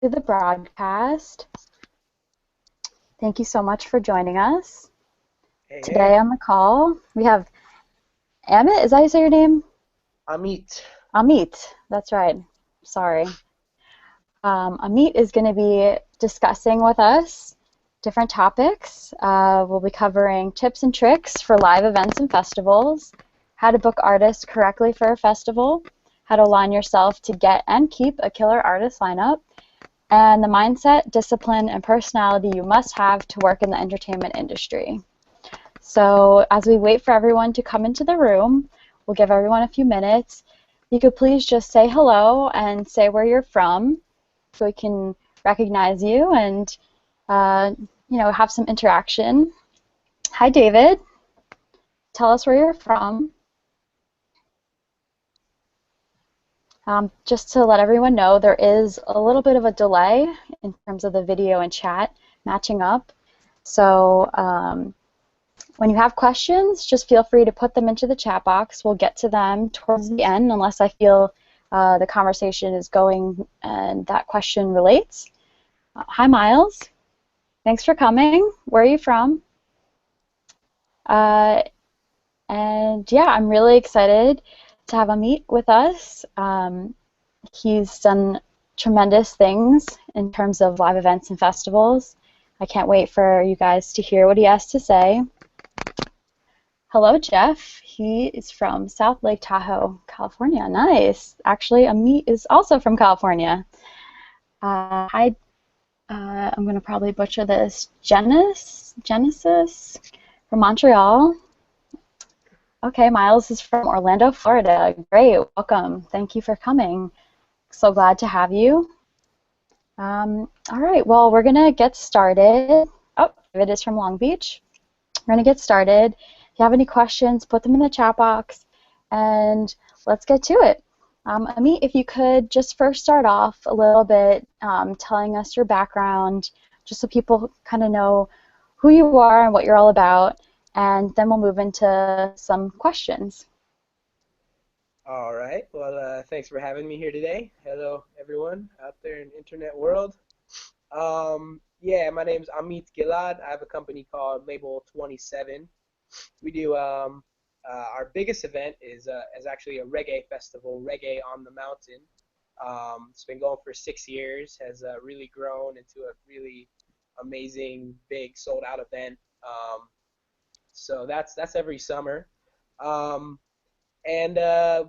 To the broadcast. Thank you so much for joining us. Hey, Today hey, on the call, we have Amit. Is that how you say your name? Amit. Amit. That's right. Sorry. Amit is going to be discussing with us different topics. We'll be covering tips and tricks for live events and festivals, how to book artists correctly for a festival, how to align yourself to get and keep a killer artist lineup, and the mindset, discipline, and personality you must have to work in the entertainment industry. So as we wait for everyone to come into the room, we'll give everyone a few minutes. You could please just say hello and say where you're from so we can recognize you and uh, have some interaction. Hi, David. Tell us where you're from. Just to let everyone know, there is a little bit of a delay in terms of the video and chat matching up. So when you have questions, just feel free to put them into the chat box. We'll get to them towards the end unless I feel the conversation is going and that question relates. Hi, Miles. Thanks for coming. Where are you from? Uh, and yeah, I'm really excited to have Amit with us. He's done tremendous things in terms of live events and festivals. I can't wait for you guys to hear what he has to say. Hello, Jeff. He is from South Lake Tahoe, California. Nice. Actually, Amit is also from California. Hi, I'm going to probably butcher this. Genesis from Montreal. Okay, Miles is from Orlando, Florida. Great. Welcome. Thank you for coming. So glad to have you. All right, well, we're going to get started. Oh, David is from Long Beach. We're going to get started. If you have any questions, put them in the chat box, and let's get to it. Amit, if you could just first start off a little bit telling us your background, just so people kind of know who you are and what you're all about, and then we'll move into some questions. All right. Well, thanks for having me here today. Hello, everyone out there in internet world. Yeah, my name's Amit Gilad. I have a company called Label27. We do our biggest event is actually a reggae festival, Reggae on the Mountain. It's been going for 6 years. Has really grown into a really amazing, big, sold out event. So that's every summer. Um, And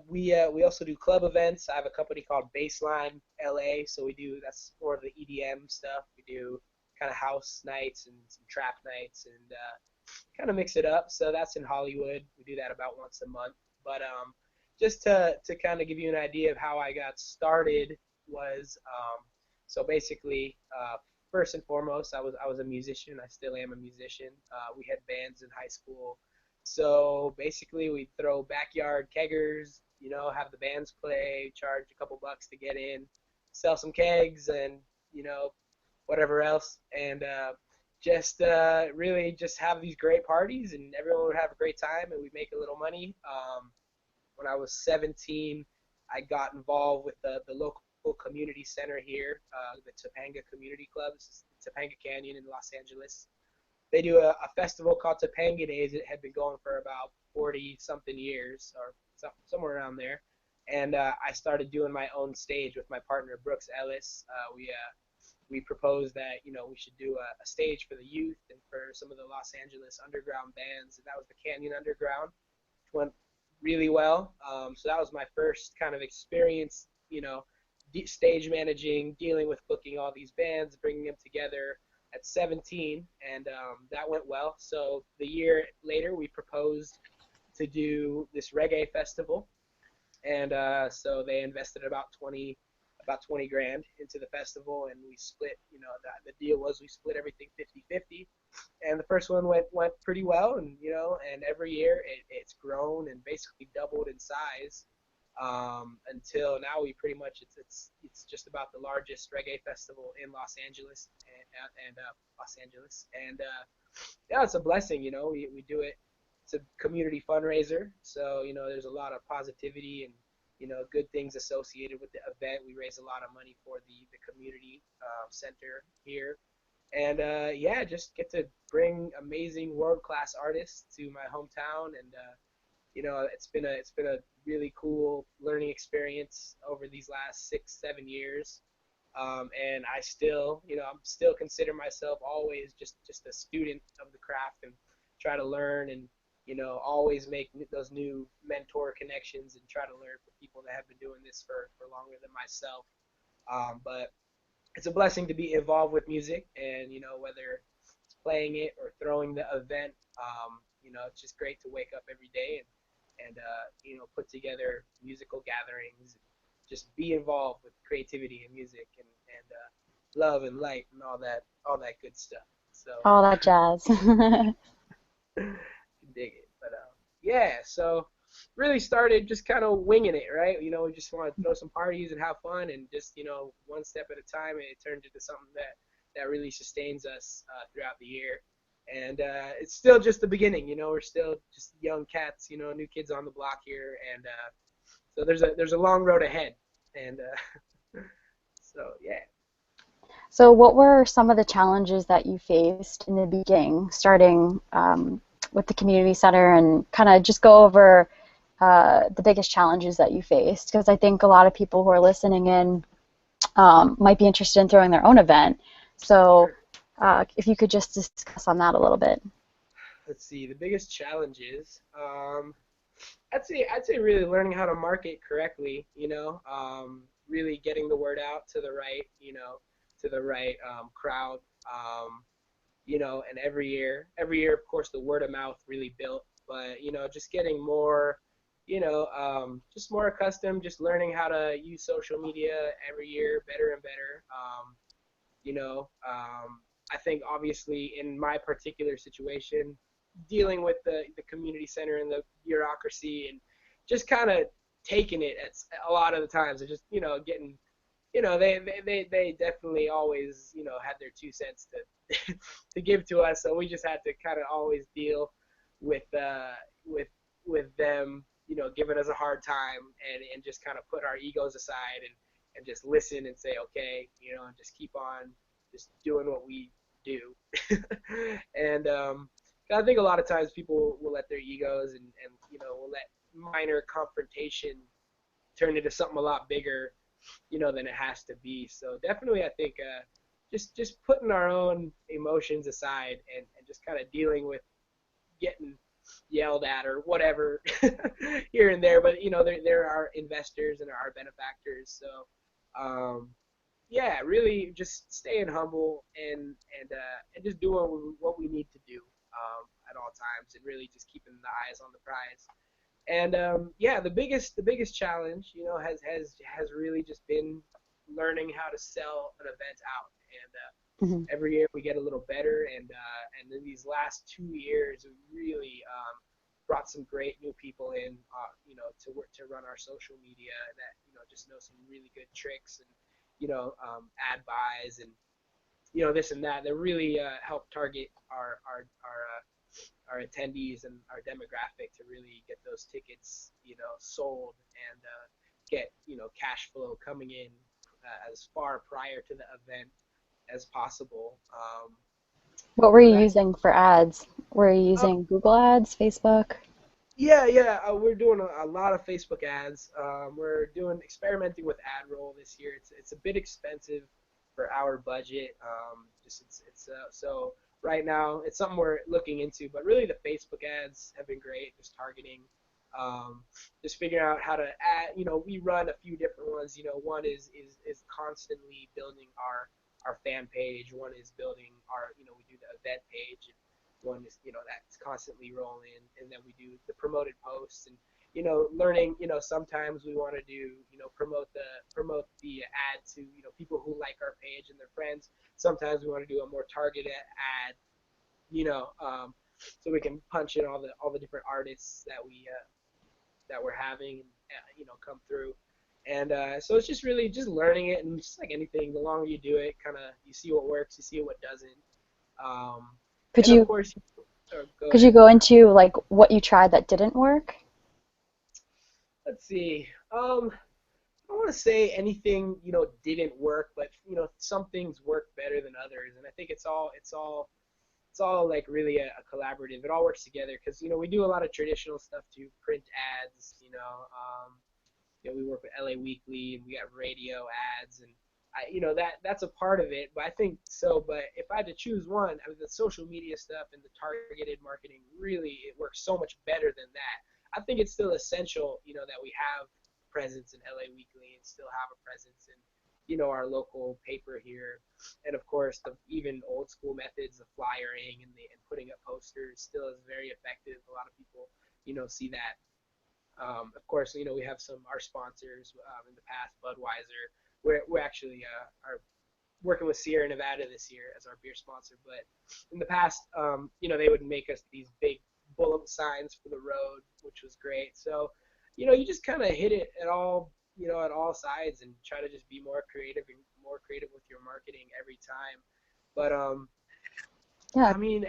we also do club events. I have a company called Baseline LA, so we do that's more of the EDM stuff. We do kind of house nights and some trap nights and kind of mix it up. So that's in Hollywood. We do that about once a month. But just to kind of give you an idea of how I got started was so basically first and foremost I was a musician. I still am a musician. We had bands in high school, so basically, we'd throw backyard keggers, have the bands play, charge a couple bucks to get in, sell some kegs, and whatever else, and just really just have these great parties, and everyone would have a great time, and we'd make a little money. When I was 17, I got involved with the local community center here, the Topanga Community Club. This is Topanga Canyon in Los Angeles. They do a festival called Topanga Days. It had been going for about 40 something years or somewhere around there. And I started doing my own stage with my partner Brooks Ellis. We proposed that we should do a stage for the youth and for some of the Los Angeles underground bands, and that was the Canyon Underground, which went really well. So that was my first kind of experience, stage managing, dealing with booking all these bands, bringing them together at 17, and that went well. So the year later, we proposed to do this reggae festival, and so they invested about 20 grand into the festival, and we split. The deal was we split everything 50-50, and the first one went pretty well, and and every year it's grown and basically doubled in size until now. We pretty much it's just about the largest reggae festival in Los Angeles and Los Angeles, and yeah, it's a blessing. We do it. It's a community fundraiser, so there's a lot of positivity and good things associated with the event. We raise a lot of money for the community center here. And yeah, just get to bring amazing world-class artists to my hometown, and it's been a really cool learning experience over these last 6 7 years. And I'm still consider myself always just a student of the craft, and try to learn, and always make those new mentor connections, and try to learn from people that have been doing this for longer than myself. But it's a blessing to be involved with music, and whether it's playing it or throwing the event, it's just great to wake up every day, and put together musical gatherings, and just be involved with creativity and music, and love and light and all that good stuff. So All that jazz. dig it. But yeah, so really started just kind of winging it, right? We just want to throw some parties and have fun, and just one step at a time. And it turned into something that really sustains us throughout the year. And it's still just the beginning. We're still just young cats, new kids on the block here, and so there's a long road ahead. And so yeah. So, what were some of the challenges that you faced in the beginning, starting with the community center, and kind of just go over the biggest challenges that you faced? Because I think a lot of people who are listening in might be interested in throwing their own event. So, Sure. if you could just discuss on that a little bit. Let's see. The biggest challenges. I'd say really learning how to market correctly. Really getting the word out to the right crowd. And every year, of course, the word of mouth really built. But just getting more, just more accustomed, just learning how to use social media every year better and better. You know, I think obviously in my particular situation, dealing with the community center and the bureaucracy, and just kind of taking it at a lot of the times, and just getting, they definitely always had their 2 cents to to give to us, so we just had to kind of always deal with with them giving us a hard time, and just kind of put our egos aside, and just listen and say okay, and just keep on just doing what we do. And I think a lot of times people will let their egos, and will let minor confrontation turn into something a lot bigger, than it has to be. So definitely, I think just putting our own emotions aside, and just kind of dealing with getting yelled at or whatever here and there. But there are investors and our benefactors. So yeah, really just staying humble, and just doing what we need to do at all times, and really just keeping the eyes on the prize. And yeah, the biggest challenge, has really just been learning how to sell an event out. And Mhm. every year we get a little better, and in these last 2 years, we really brought some great new people in, to work to run our social media, that just know some really good tricks, and ad buys, and this and that really help target our attendees and our demographic, to really get those tickets, sold, and get cash flow coming in as far prior to the event as possible. What were you That using for ads? Were you uh, using Google Ads, Facebook? yeah, we're doing a lot of Facebook ads. We're doing experimenting with ad roll this year. It's a bit expensive for our budget. Just it's so right now it's something we're looking into. But really, the Facebook ads have been great. Just targeting, um, just figuring out how to add. We run a few different ones. One is constantly building our fan page. One is building our, we do the event page, and one is that's constantly rolling, and then we do the promoted posts, and learning, sometimes we want to do, promote the ad to people who like our page and their friends. Sometimes we want to do a more targeted ad, you know um, so we can punch in all the different artists that we're having, come through. And so it's just really just learning it, and just like anything, the longer you do it, kind of you see what works, you see what doesn't. um, Could and of you course, go could you ahead. go into like what you tried that didn't work? Let's see. Um, I don't want to say anything, didn't work, but some things work better than others, and I think it's all like really a collaborative. It all works together because we do a lot of traditional stuff too, print ads, we work with LA Weekly and we got radio ads and that's a part of it. But I think so. But if I had to choose one, I mean, the social media stuff and the targeted marketing really it works so much better than that. I think it's still essential, that we have presence in LA Weekly and still have a presence in our local paper here, and of course the even old school methods of flyering and putting up posters still is very effective. A lot of people see that. Of course, we have some our sponsors in the past, Budweiser. We're actually are working with Sierra Nevada this year as our beer sponsor. But in the past, they would make us these big bullet signs for the road, which was great. So, you just kind of hit it at all sides and try to just be more creative with your marketing every time. But Yeah, I mean,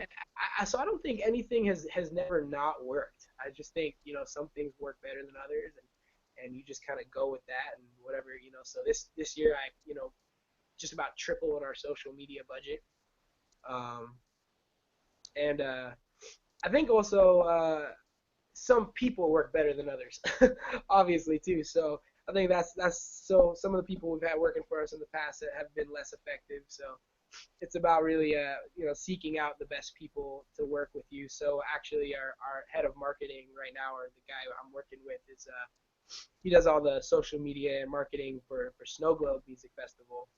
so I don't think anything has never not worked. I just think some things work better than others, and you just kind of go with that and whatever. So this year I just about tripled our social media budget, um, and I think also some people work better than others, obviously too. So I think that's so some of the people we've had working for us in the past that have been less effective. So it's about really seeking out the best people to work with you. So actually our head of marketing right now, or the guy I'm working with, is he does all the social media and marketing for Snow Globe Music Festival,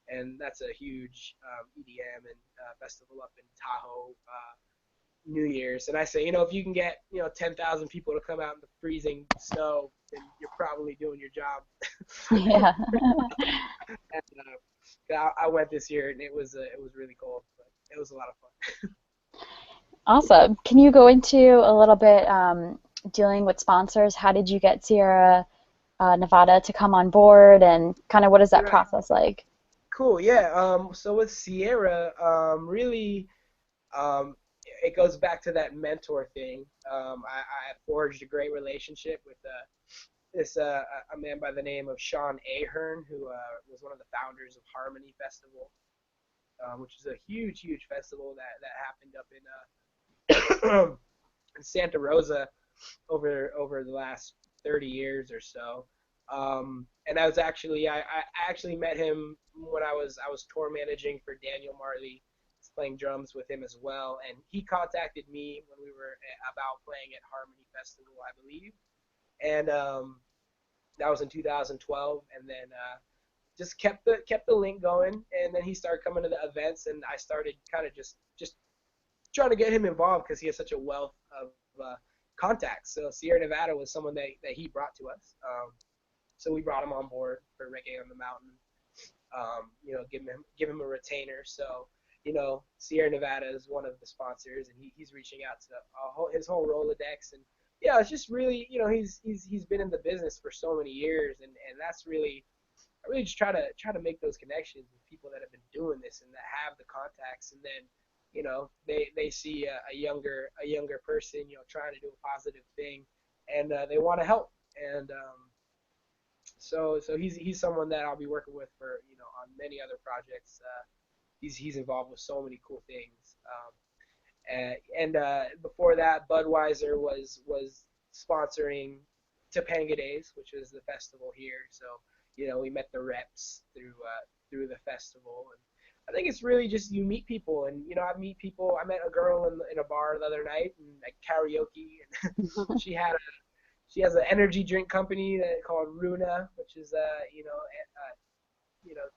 and that's a huge EDM and festival up in Tahoe, New Year's. And I say, if you can get 10,000 people to come out in the freezing snow, then you're probably doing your job. yeah. And, I went this year, and it was really cold, but it was a lot of fun. Awesome. Can you go into a little bit dealing with sponsors? How did you get Sierra Nevada to come on board, and kind of what is that Right. process like? Cool. Yeah. So with Sierra, really, um, it goes back to that mentor thing. I forged a great relationship with this a man by the name of Sean Ahern, who was one of the founders of Harmony Festival, which is a huge festival that happened up in Santa Rosa over the last 30 years or so. And I actually met him when I was tour managing for Daniel Marley, playing drums with him as well, and he contacted me when we were about playing at Harmony Festival, I believe, and that was in 2012, and then just kept the link going, and then he started coming to the events, and I started kind of just trying to get him involved because he has such a wealth of contacts. So Sierra Nevada was someone that he brought to us. So we brought him on board for Reggae on the Mountain. Give him a retainer. So Sierra Nevada is one of the sponsors, and he's reaching out to his whole Rolodex, and yeah, it's just really he's been in the business for so many years, and that's really I really just try to make those connections with people that have been doing this and that have the contacts, and then they see a younger person trying to do a positive thing, and they want to help, and so he's someone that I'll be working with for on many other projects. He's involved with so many cool things. And before that, Budweiser was sponsoring Topanga Days, which is the festival here. So we met the reps through the festival, and I think it's really just you meet people, and I meet people. I met a girl in a bar the other night and like karaoke, and she has an energy drink company called Runa, which is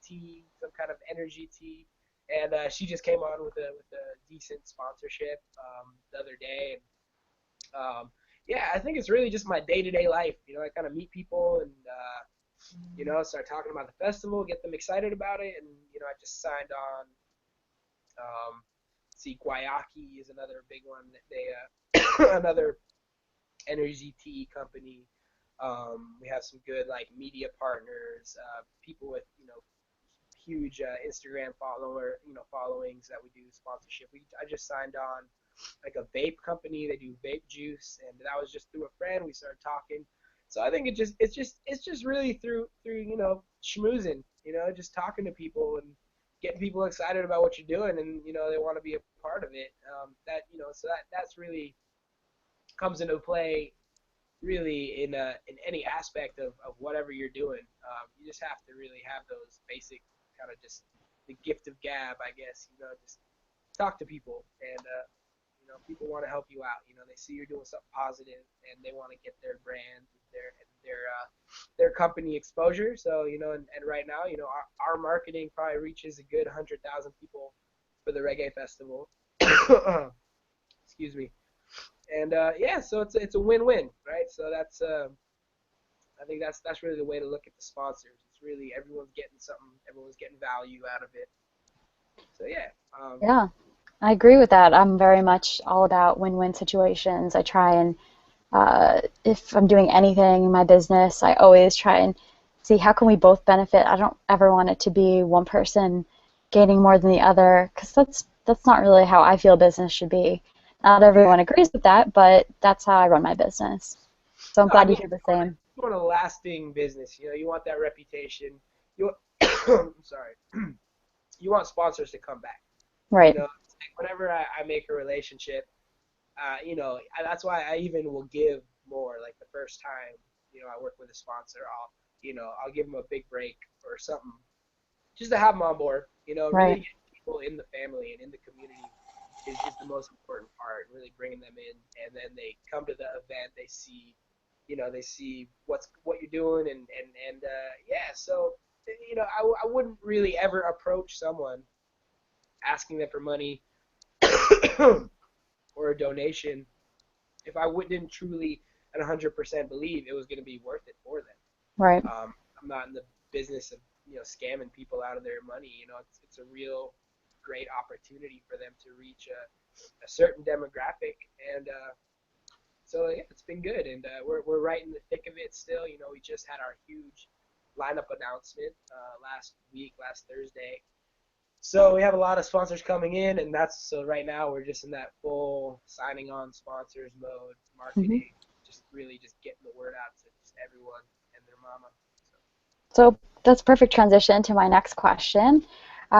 tea, some kind of energy tea, and she just came on with a decent sponsorship the other day. And yeah, I think it's really just my day to day life. I kind of meet people and start talking about the festival, get them excited about it, and I just signed on. See, Guayaki is another big one. Another energy tea company. We have some good like media partners, people with huge Instagram followings that we do sponsorship. I just signed on like a vape company. They do vape juice, and that was just through a friend. We started talking. So I think it's just really through schmoozing, just talking to people and getting people excited about what you're doing, and they want to be a part of it. That's really comes into play really in any aspect of whatever you're doing. You just have to really have those basic kind of just the gift of gab, I guess. Just talk to people, and people want to help you out. They see you're doing something positive, and they want to get their brand, their company exposure. So and right now, our marketing probably reaches a good 100,000 people for the reggae festival. Excuse me. And yeah, so it's a win-win, right? So that's I think that's really the way to look at the sponsors. It's really everyone's getting something, everyone's getting value out of it. So yeah, Yeah, I agree with that. I'm very much all about win-win situations. I try and if I'm doing anything in my business, I always try and see how can we both benefit. I don't ever want it to be one person gaining more than the other because that's not really how I feel business should be. Not yeah. everyone agrees with that, but that's how I run my business. So I'm No, I glad you mean, feel the same. you want a lasting business. You want that reputation. You I'm sorry. You want sponsors to come back. Right. It's like whenever I make a relationship, that's why I even will give more. Like the first time, I work with a sponsor, I'll give them a big break or something just to have them on board. Really Right. getting people in the family and in the community is the most important part. Really bringing them in, and then they come to the event. They see what you're doing, and yeah. So I wouldn't really ever approach someone asking them for money or a donation if I didn't truly at 100% believe it was going to be worth it for them. Right. I'm not in the business of scamming people out of their money. It's a real great opportunity for them to reach a certain demographic, and so yeah, it's been good, and we're right in the thick of it still. We just had our huge lineup announcement last Thursday. So we have a lot of sponsors coming in, and that's so right now we're just in that full signing on sponsors mode, Hmm. marketing, just really just getting the word out to just everyone and their mama. So, So that's a perfect transition to my next question.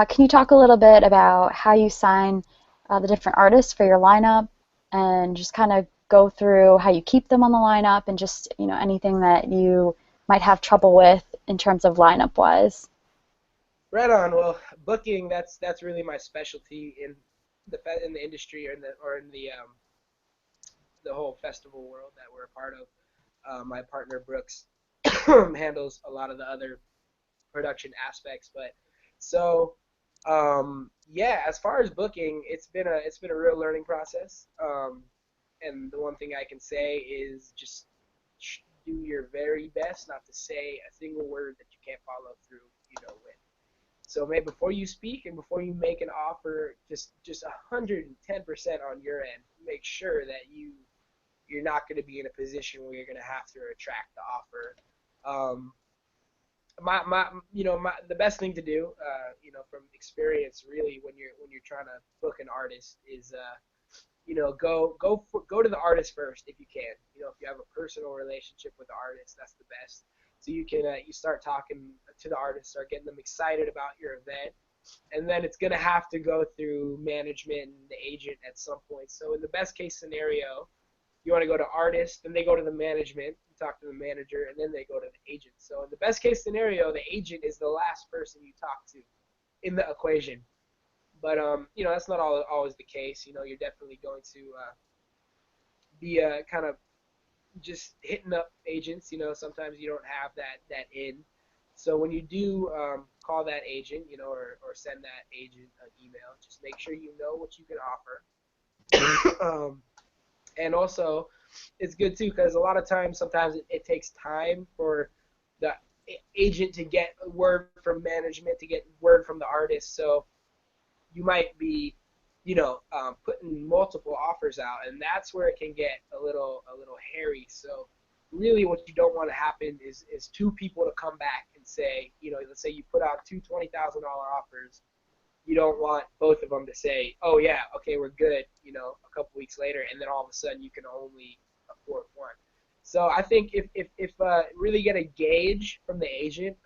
Can you talk a little bit about how you sign the different artists for your lineup and just kind of go through how you keep them on the lineup and just, anything that you might have trouble with in terms of lineup wise? right on. Well, booking that's really my specialty in the industry or in the whole festival world that we're a part of. My partner Brooks handles a lot of the other production aspects. But so yeah, as far as booking, it's been a real learning process. And the one thing I can say is just do your very best not to say a single word that you can't follow through. With. So maybe before you speak and before you make an offer, just 110% on your end. Make sure that you're not going to be in a position where you're going to have to retract the offer. Um, the best thing to do, from experience, really, when you're trying to book an artist is, go to the artist first if you can. If you have a personal relationship with the artist, that's the best. So you can you start talking to the artist, start getting them excited about your event, and then it's gonna have to go through management and the agent at some point. So in the best case scenario, you want to go to artist, then they go to the management, you talk to the manager, and then they go to the agent. So in the best case scenario, the agent is the last person you talk to in the equation. But that's not always the case. You're definitely going to be kind of just hitting up agents. Sometimes you don't have that in. So when you do call that agent, or send that agent an email, just make sure you know what you can offer. And also, it's good too because a lot of times, sometimes it takes time for the agent to get word from management, to get word from the artist. So you might be, putting multiple offers out, and that's where it can get a little hairy. So really, what you don't want to happen is two people to come back and say, let's say you put out two $20,000 offers. You don't want both of them to say, oh yeah, okay, we're good, a couple weeks later, and then all of a sudden you can only afford one. So I think if really get a gauge from the agent,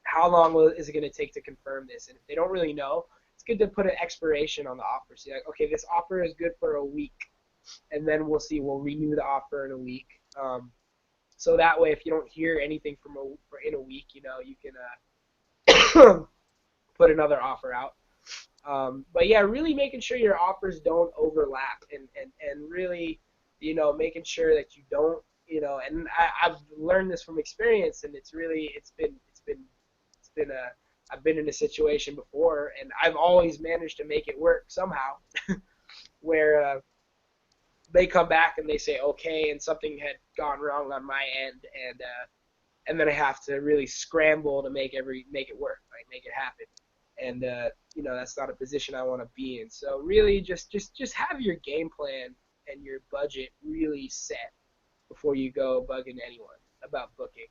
how long is it going to take to confirm this? And if they don't really know, it's good to put an expiration on the offer. So you're like, okay, this offer is good for a week, and then we'll see. We'll renew the offer in a week. So that way, if you don't hear anything in a week, you can put another offer out. But yeah, really making sure your offers don't overlap, and really, making sure that you don't, and I've learned this from experience, and it's been I've been in a situation before, and I've always managed to make it work somehow, where they come back and they say okay, and something had gone wrong on my end, and then I have to really scramble to make it work, like make it happen. And that's not a position I want to be in. So really, just have your game plan and your budget really set before you go bugging anyone about booking.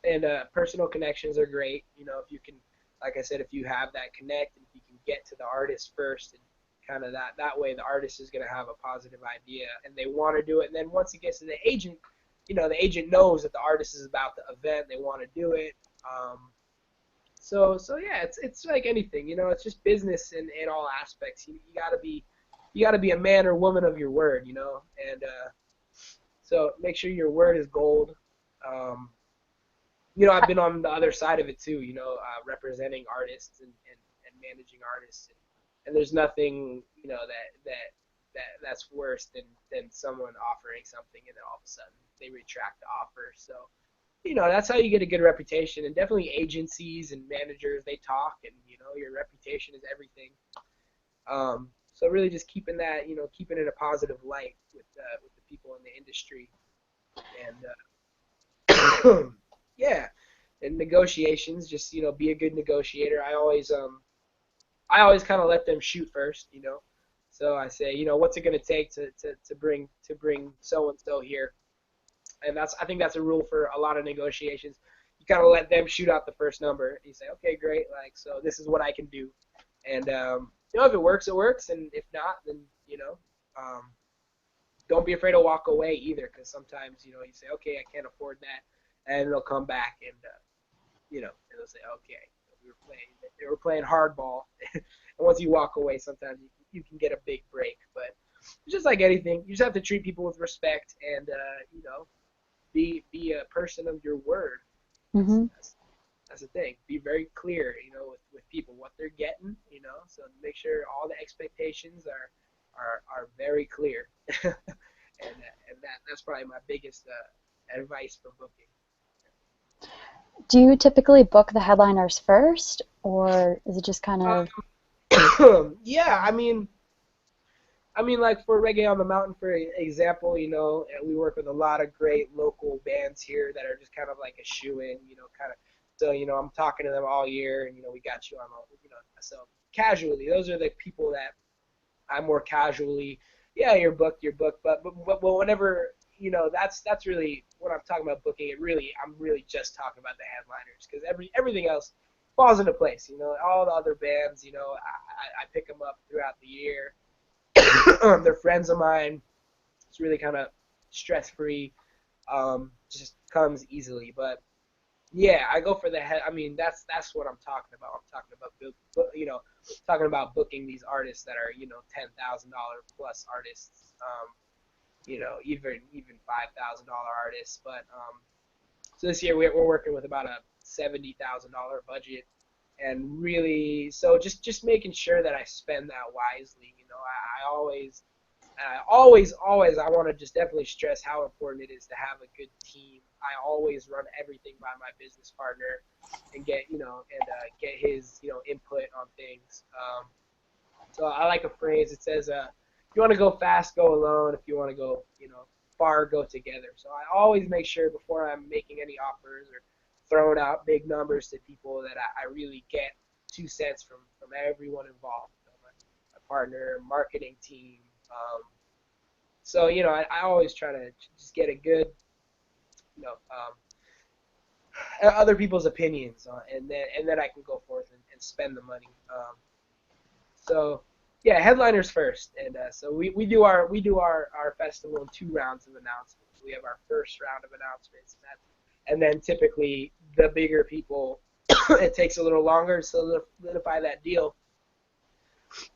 And personal connections are great. If you can, like I said, if you have that connect, and if you can get to the artist first, and kind of that way, the artist is going to have a positive idea and they want to do it. And then once it gets to the agent, the agent knows that the artist is about the event, they want to do it. So yeah, it's like anything, it's just business in all aspects. You gotta be a man or woman of your word, and so make sure your word is gold. Um, I've been on the other side of it too, representing artists and managing artists, and there's nothing, that's worse than someone offering something and then all of a sudden they retract the offer. So that's how you get a good reputation. And definitely agencies and managers, they talk, and your reputation is everything. So really just keeping that, keeping it in a positive light with the people in the industry. And yeah, and negotiations, just be a good negotiator. I always kind of let them shoot first. So I say, what's it going to take to bring so and so here? And I think that's a rule for a lot of negotiations. You kind of let them shoot out the first number. You say, okay, great, like, so this is what I can do, and if it works, it works, and if not, then um, don't be afraid to walk away either, because sometimes you say, okay, I can't afford that, and they'll come back and and they'll say, okay, they were playing hardball, and once you walk away, sometimes you can get a big break, but just like anything, you just have to treat people with respect, and be a person of your word. That's Mm-hmm. that's that's the thing. Be very clear, with people what they're getting, so make sure all the expectations are very clear. And that's probably my biggest advice for booking. Do you typically book the headliners first, or is it just kind of? Yeah, I mean, like for Reggae on the Mountain, for example, we work with a lot of great local bands here that are just kind of like a shoe-in, kind of. So, I'm talking to them all year, and we got you on, so casually, those are the people that I'm more casually. Yeah, you're booked, but whenever, that's really when I'm talking about booking. I'm really just talking about the headliners, because everything else falls into place. All the other bands, I pick them up throughout the year. They're friends of mine. It's really kind of stress free. Just comes easily. But yeah, I go for the head. I mean, that's what I'm talking about. I'm talking about talking about booking these artists that are $10,000 plus artists. Even $5,000 artists. But so this year we're working with about a $70,000 budget, and really, so just making sure that I spend that wisely. I always I want to just definitely stress how important it is to have a good team. I always run everything by my business partner and get his input on things. So I like a phrase. It says, "If you want to go fast, go alone. If you want to go far, go together." So I always make sure before I'm making any offers or throwing out big numbers to people that I really get 2 cents from everyone involved. My partner, marketing team. So I always try to just get a good, other people's opinions on, and then I can go forth and spend the money. So Yeah, headliners first, and so we do our festival in 2 rounds of announcements. We have our first round of announcements, and then typically the bigger people, it takes a little longer to solidify that deal.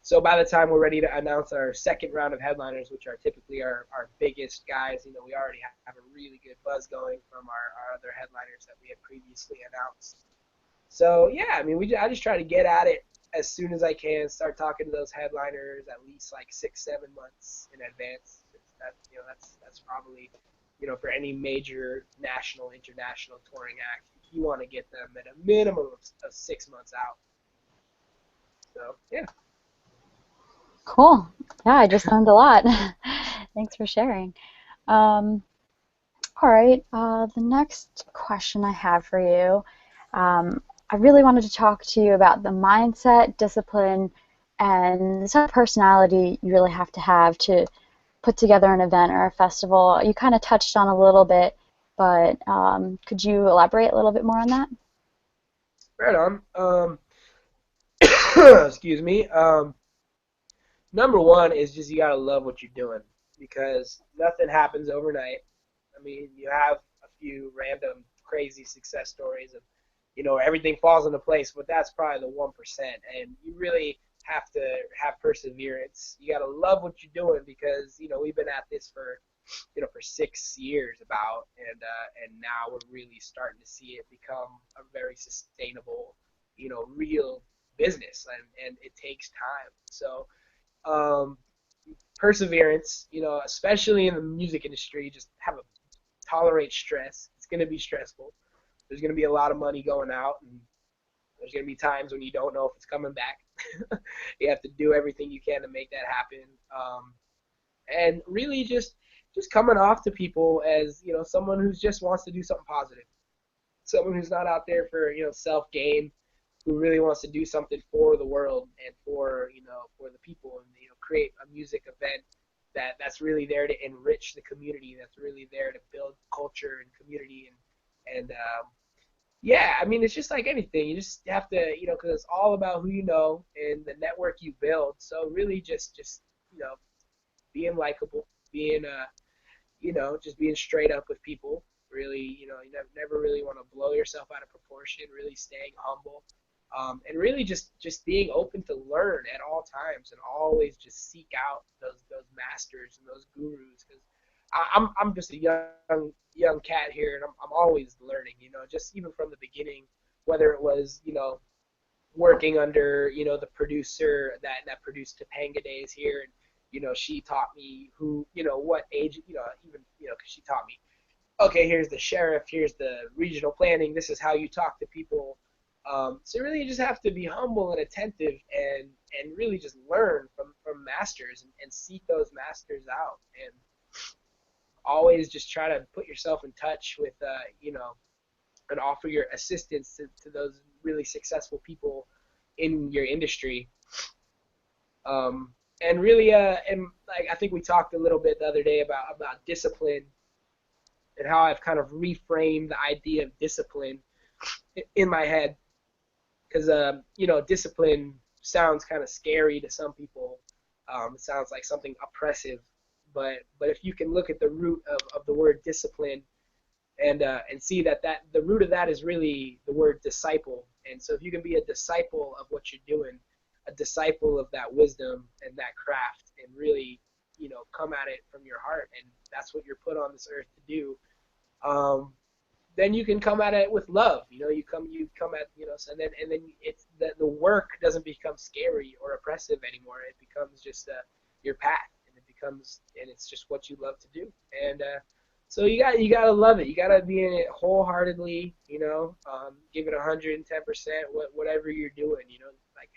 So by the time we're ready to announce our second round of headliners, which are typically our biggest guys, we already have a really good buzz going from our other headliners that we had previously announced. So yeah, I mean, I just try to get at it as soon as I can. Start talking to those headliners at least like 6, 7 months in advance. That's probably for any major national, international touring act, you want to get them at a minimum of 6 months out. So yeah. Cool. Yeah, I just learned a lot. Thanks for sharing. Um, all right. The next question I have for you, I really wanted to talk to you about the mindset, discipline, and the sort of personality you really have to put together an event or a festival. You kind of touched on a little bit, but could you elaborate a little bit more on that? Right on. Excuse me. Number one is just you gotta love what you're doing because nothing happens overnight. I mean, you have a few random crazy success stories of, everything falls into place, but that's probably the 1%. And you really have to have perseverance. You gotta love what you're doing because we've been at this for 6 years about, and now we're really starting to see it become a very sustainable, real business, and it takes time. So um, perseverance, especially in the music industry, just tolerate stress. It's going to be stressful. There's going to be a lot of money going out, and there's going to be times when you don't know if it's coming back. You have to do everything you can to make that happen, and really just coming off to people as someone who just wants to do something positive, someone who's not out there for self gain, who really wants to do something for the world and for the people, and create a music event that's really there to enrich the community, that's really there to build culture and community, and yeah, I mean, it's just like anything. You just have to, because it's all about who you know and the network you build. So really, just being likable, being just being straight up with people. Really, you never really want to blow yourself out of proportion. Really staying humble, and really just being open to learn at all times, and always just seek out those masters and those gurus. Because I'm just a young cat here, and I'm always learning. Just even from the beginning, whether it was working under the producer that produced Topanga Days here, and she taught me what age, even because she taught me, okay, here's the sheriff, here's the regional planning, this is how you talk to people. So really, you just have to be humble and attentive, and really just learn from masters, and seek those masters out, and always just try to put yourself in touch with and offer your assistance to those really successful people in your industry. And really, and like I think we talked a little bit the other day about discipline, and how I've kind of reframed the idea of discipline in my head, because discipline sounds kind of scary to some people. It sounds like something oppressive, but if you can look at the root of the word discipline, and see that the root of that is really the word disciple. And so if you can be a disciple of what you're doing, a disciple of that wisdom and that craft, and really come at it from your heart, and that's what you're put on this earth to do, um, then you can come at it with love. You come at so and then it's the work doesn't become scary or oppressive anymore. It becomes just your path, and it's just what you love to do. And so you gotta love it. You gotta be in it wholeheartedly. Give it 110%. Whatever you're doing, like,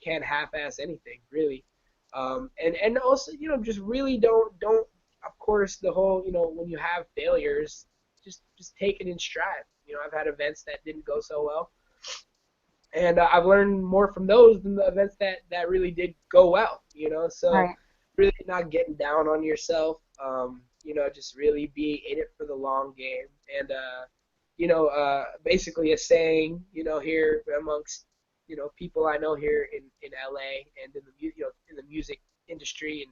can't half-ass anything really. And also, just really don't. Of course, the whole, when you have failures, just take it in stride. I've had events that didn't go so well, and I've learned more from those than the events that really did go well. All So right. really not getting down on yourself. Just really be in it for the long game. And basically a saying, here amongst people I know here in LA and in the in the music industry, and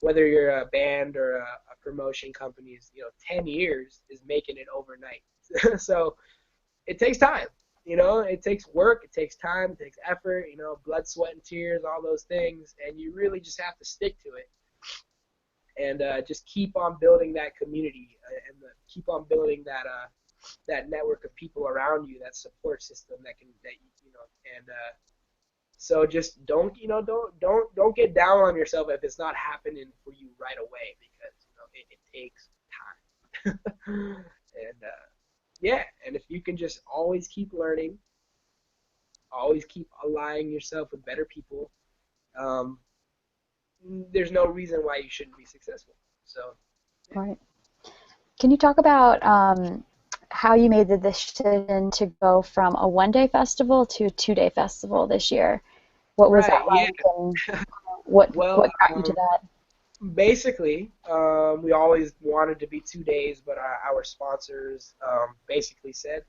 whether you're a band or a promotion company, is 10 years is making it overnight. So it takes time. It takes work, it takes time, it takes effort, blood, sweat, and tears, all those things, and you really just have to stick to it and just keep on building that community keep on building that network of people around you, that support system and so just don't get down on yourself if it's not happening for you right away, because it takes time. And yeah, and if you can just always keep learning, always keep aligning yourself with better people, um, there's no reason why you shouldn't be successful. So yeah. Right. Can you talk about how you made the decision to go from a one-day festival to a two-day festival this year? What was that Right, yeah. like, and what Well, got you to that? basically, we always wanted to be 2 days, but our sponsors basically said,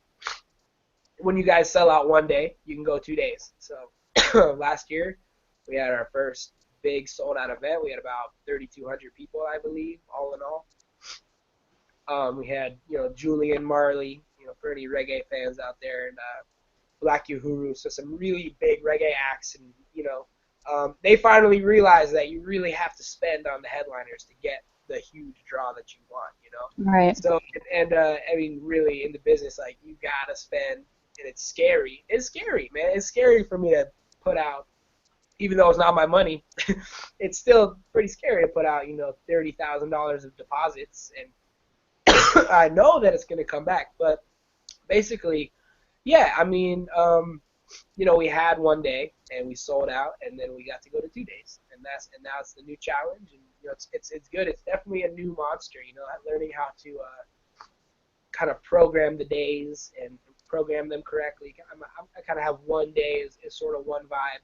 when you guys sell out one day, you can go 2 days. So last year, we had our first big sold out event. We had about 3,200 people, I believe, all in all. We had, Julian Marley, for any reggae fans out there, and Black Uhuru, so some really big reggae acts, and they finally realized that you really have to spend on the headliners to get the huge draw that you want. Right. So and I mean, really in the business, like, you gotta spend, and it's scary. It's scary, man. It's scary for me to put out, even though it's not my money. It's still pretty scary to put out, $30,000 of deposits, and I know that it's gonna come back, but basically, yeah, I mean, we had one day and we sold out, and then we got to go to 2 days, and now it's the new challenge, and it's good. It's definitely a new monster, learning how to kind of program the days and program them correctly. I kind of have one day is sort of one vibe,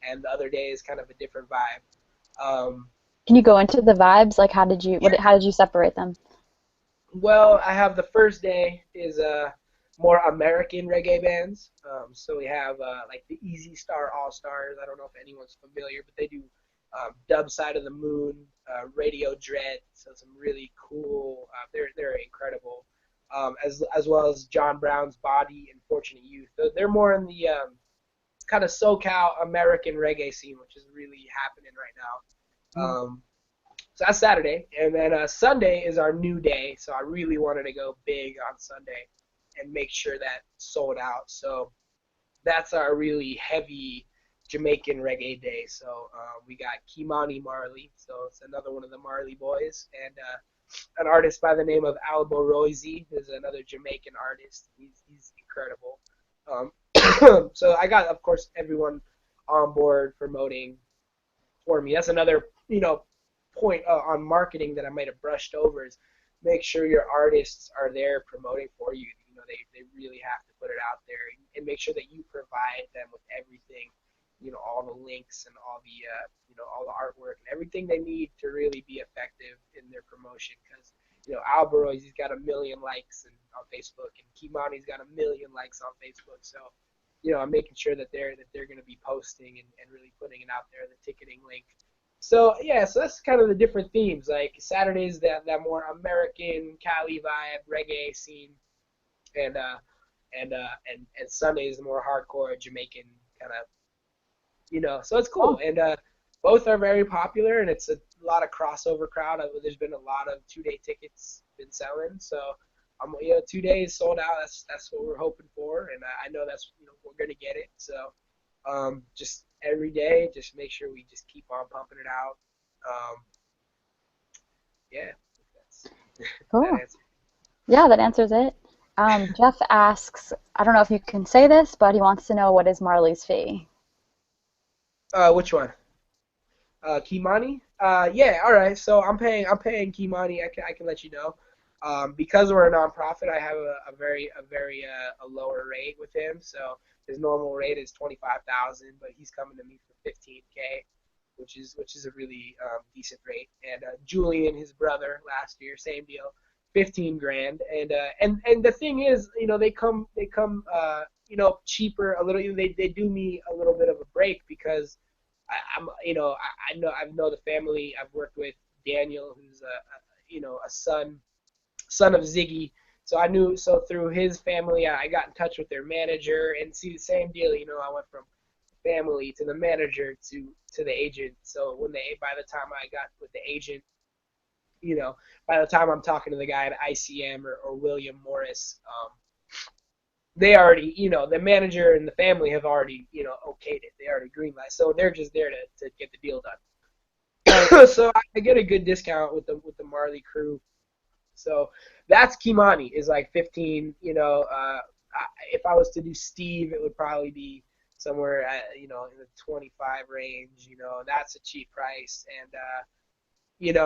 and the other day is kind of a different vibe. Um, Can you go into the vibes? Like, how did you separate them? Well, I have the first day is more American reggae bands. So we have like the Easy Star All Stars. I don't know if anyone's familiar, but they do Dub Side of the Moon, Radio Dread. So some really cool. They're incredible. As well as John Brown's Body and Fortunate Youth. They're more in the kind of SoCal American reggae scene, which is really happening right now. So that's Saturday, and then Sunday is our new day. So I really wanted to go big on Sunday and make sure that sold out. So that's our really heavy Jamaican reggae day. So we got Kimani Marley, so it's another one of the Marley boys, and an artist by the name of Albo Roisy, who's another Jamaican artist. He's incredible. So I got, of course, everyone on board promoting for me. That's another, point on marketing that I might have brushed over, is make sure your artists are there promoting for you. They really have to put it out there, and make sure that you provide them with everything, all the links and all the, all the artwork and everything they need to really be effective in their promotion. Because, Albaroy's, he's got 1 million likes on Facebook, and Kimani's got 1 million likes on Facebook. So, I'm making sure that they're going to be posting and really putting it out there, the ticketing link. So yeah, so that's kind of the different themes. Like Saturdays, that more American Cali vibe reggae scene, and Sundays the more hardcore Jamaican kind of, So it's cool, Oh, and both are very popular, and it's a lot of crossover crowd. There's been a lot of 2 day tickets been selling, so 2 days sold out. That's what we're hoping for, and I know that's we're gonna get it. So just every day, just make sure we just keep on pumping it out. Um, yeah, that's that cool. answer. Yeah, that answers it. Jeff asks, I don't know if you can say this, but he wants to know, what is Marley's fee? Which one? Kimani? Yeah, all right. So I'm paying Kimani. I can let you know. Because we're a nonprofit, I have a lower rate with him. So his normal rate is 25,000, but he's coming to me for 15K, which is a really decent rate. And Julian, his brother, last year, same deal, 15 grand. And the thing is, they come cheaper a little. They do me a little bit of a break because I'm, I know the family. I've worked with Daniel, who's a son of Ziggy. So I knew, so through his family, I got in touch with their manager and see the same deal. I went from family to the manager to the agent. So by the time I got with the agent, you know, by the time I'm talking to the guy at ICM or William Morris, they already, the manager and the family have already, okayed it. They already greenlight. So they're just there to get the deal Right. done. So I get a good discount with the Marley crew. So that's Kimani is like 15. If I was to do Steve, it would probably be somewhere at, in the 25 range. That's a cheap price. And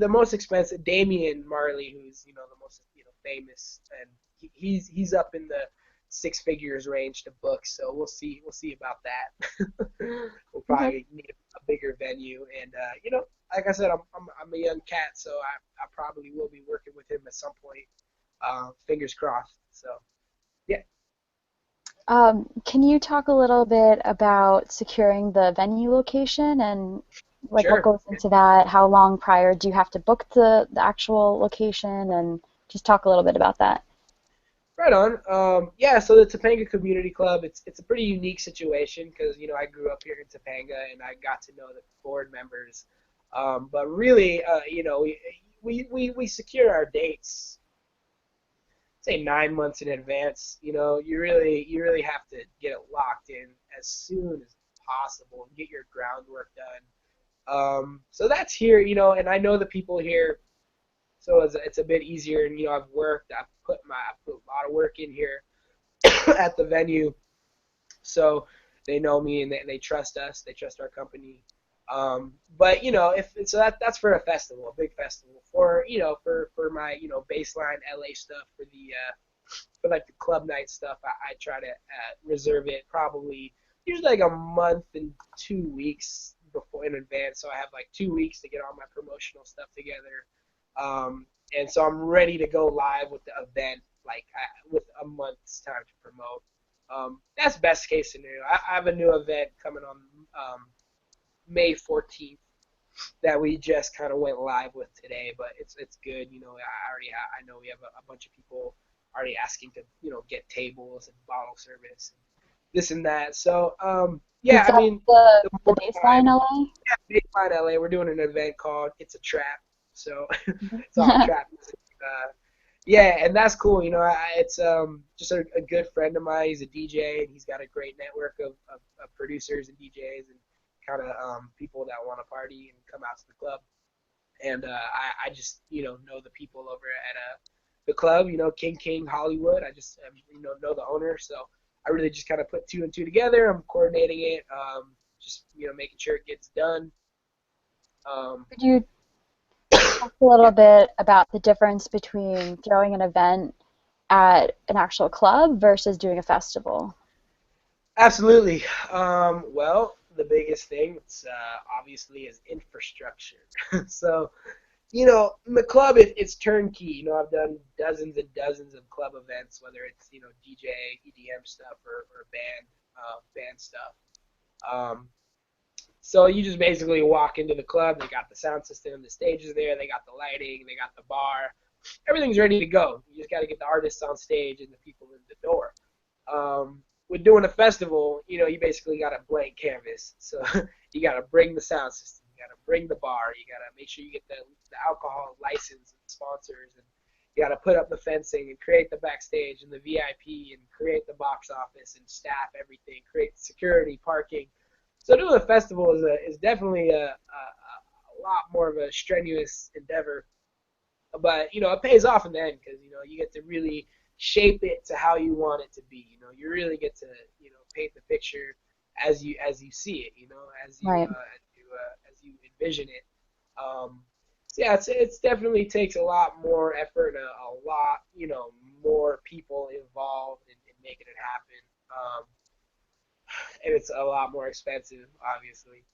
the most expensive, Damian Marley, who's the most famous, and he's up in the six figures range to book. So we'll see about that. We'll Okay. probably need a bigger venue, and like I said, I'm a young cat, so I probably will be working with him at some point. Fingers crossed. So yeah, Can you talk a little bit about securing the venue location and like what sure. goes into that? How long prior do you have to book the actual location and just talk a little bit about that? Right on. Yeah, so the Topanga Community Club, it's a pretty unique situation because I grew up here in Topanga and I got to know the board members. But really, we secure our dates, say 9 months in advance. You really have to get it locked in as soon as possible and get your groundwork done. So that's here, and I know the people here, so it's a bit easier. And I've put a lot of work in here at the venue, so they know me and they trust us. They trust our company. But if so that's for a festival, a big festival. For my baseline LA stuff, for like the club night stuff, I try to reserve it probably usually like a month and 2 weeks before in advance. So I have like 2 weeks to get all my promotional stuff together. And so I'm ready to go live with the event like with a month's time to promote. That's best case scenario. I have a new event coming on May 14th that we just kind of went live with today, but it's good. I know we have a bunch of people already asking to get tables and bottle service and this and that. So Is yeah, I that mean the the the more time, baseline LA? yeah, Baseline LA, we're doing an event called It's a Trap. So it's all Mhm. trap music. Yeah, and that's cool. It's just a good friend of mine. He's a DJ, and he's got a great network of producers and DJs and kind of people that want to party and come out to the club. And I just know the people over at the club. King Hollywood. I just know the owner, so I really just kind of put two and two together. I'm coordinating it, just making sure it gets done. Um, Could you talk a yeah. little bit about the difference between throwing an event at an actual club versus doing a festival? Absolutely. Well, the biggest thing, obviously, is infrastructure. So, in the club, it's turnkey. I've done dozens and dozens of club events, whether it's DJ, EDM stuff or band stuff. Um, so you just basically walk into the club. They got the sound system, the stage is there, they got the lighting, they got the bar. Everything's ready to go. You just got to get the artists on stage and the people in the door. With doing a festival, you basically got a blank canvas. So you got to bring the sound system, you got to bring the bar, you got to make sure you get the alcohol license and sponsors, and you got to put up the fencing and create the backstage and the VIP and create the box office and staff everything, create security, parking. So doing a festival is definitely a lot more of a strenuous endeavor, but it pays off in the end because you get to really shape it to how you want it to be. You really get to paint the picture as you see it. Right. As you envision it. So yeah, it's definitely takes a lot more effort, a lot more people involved in making it happen. And it's a lot more expensive, obviously.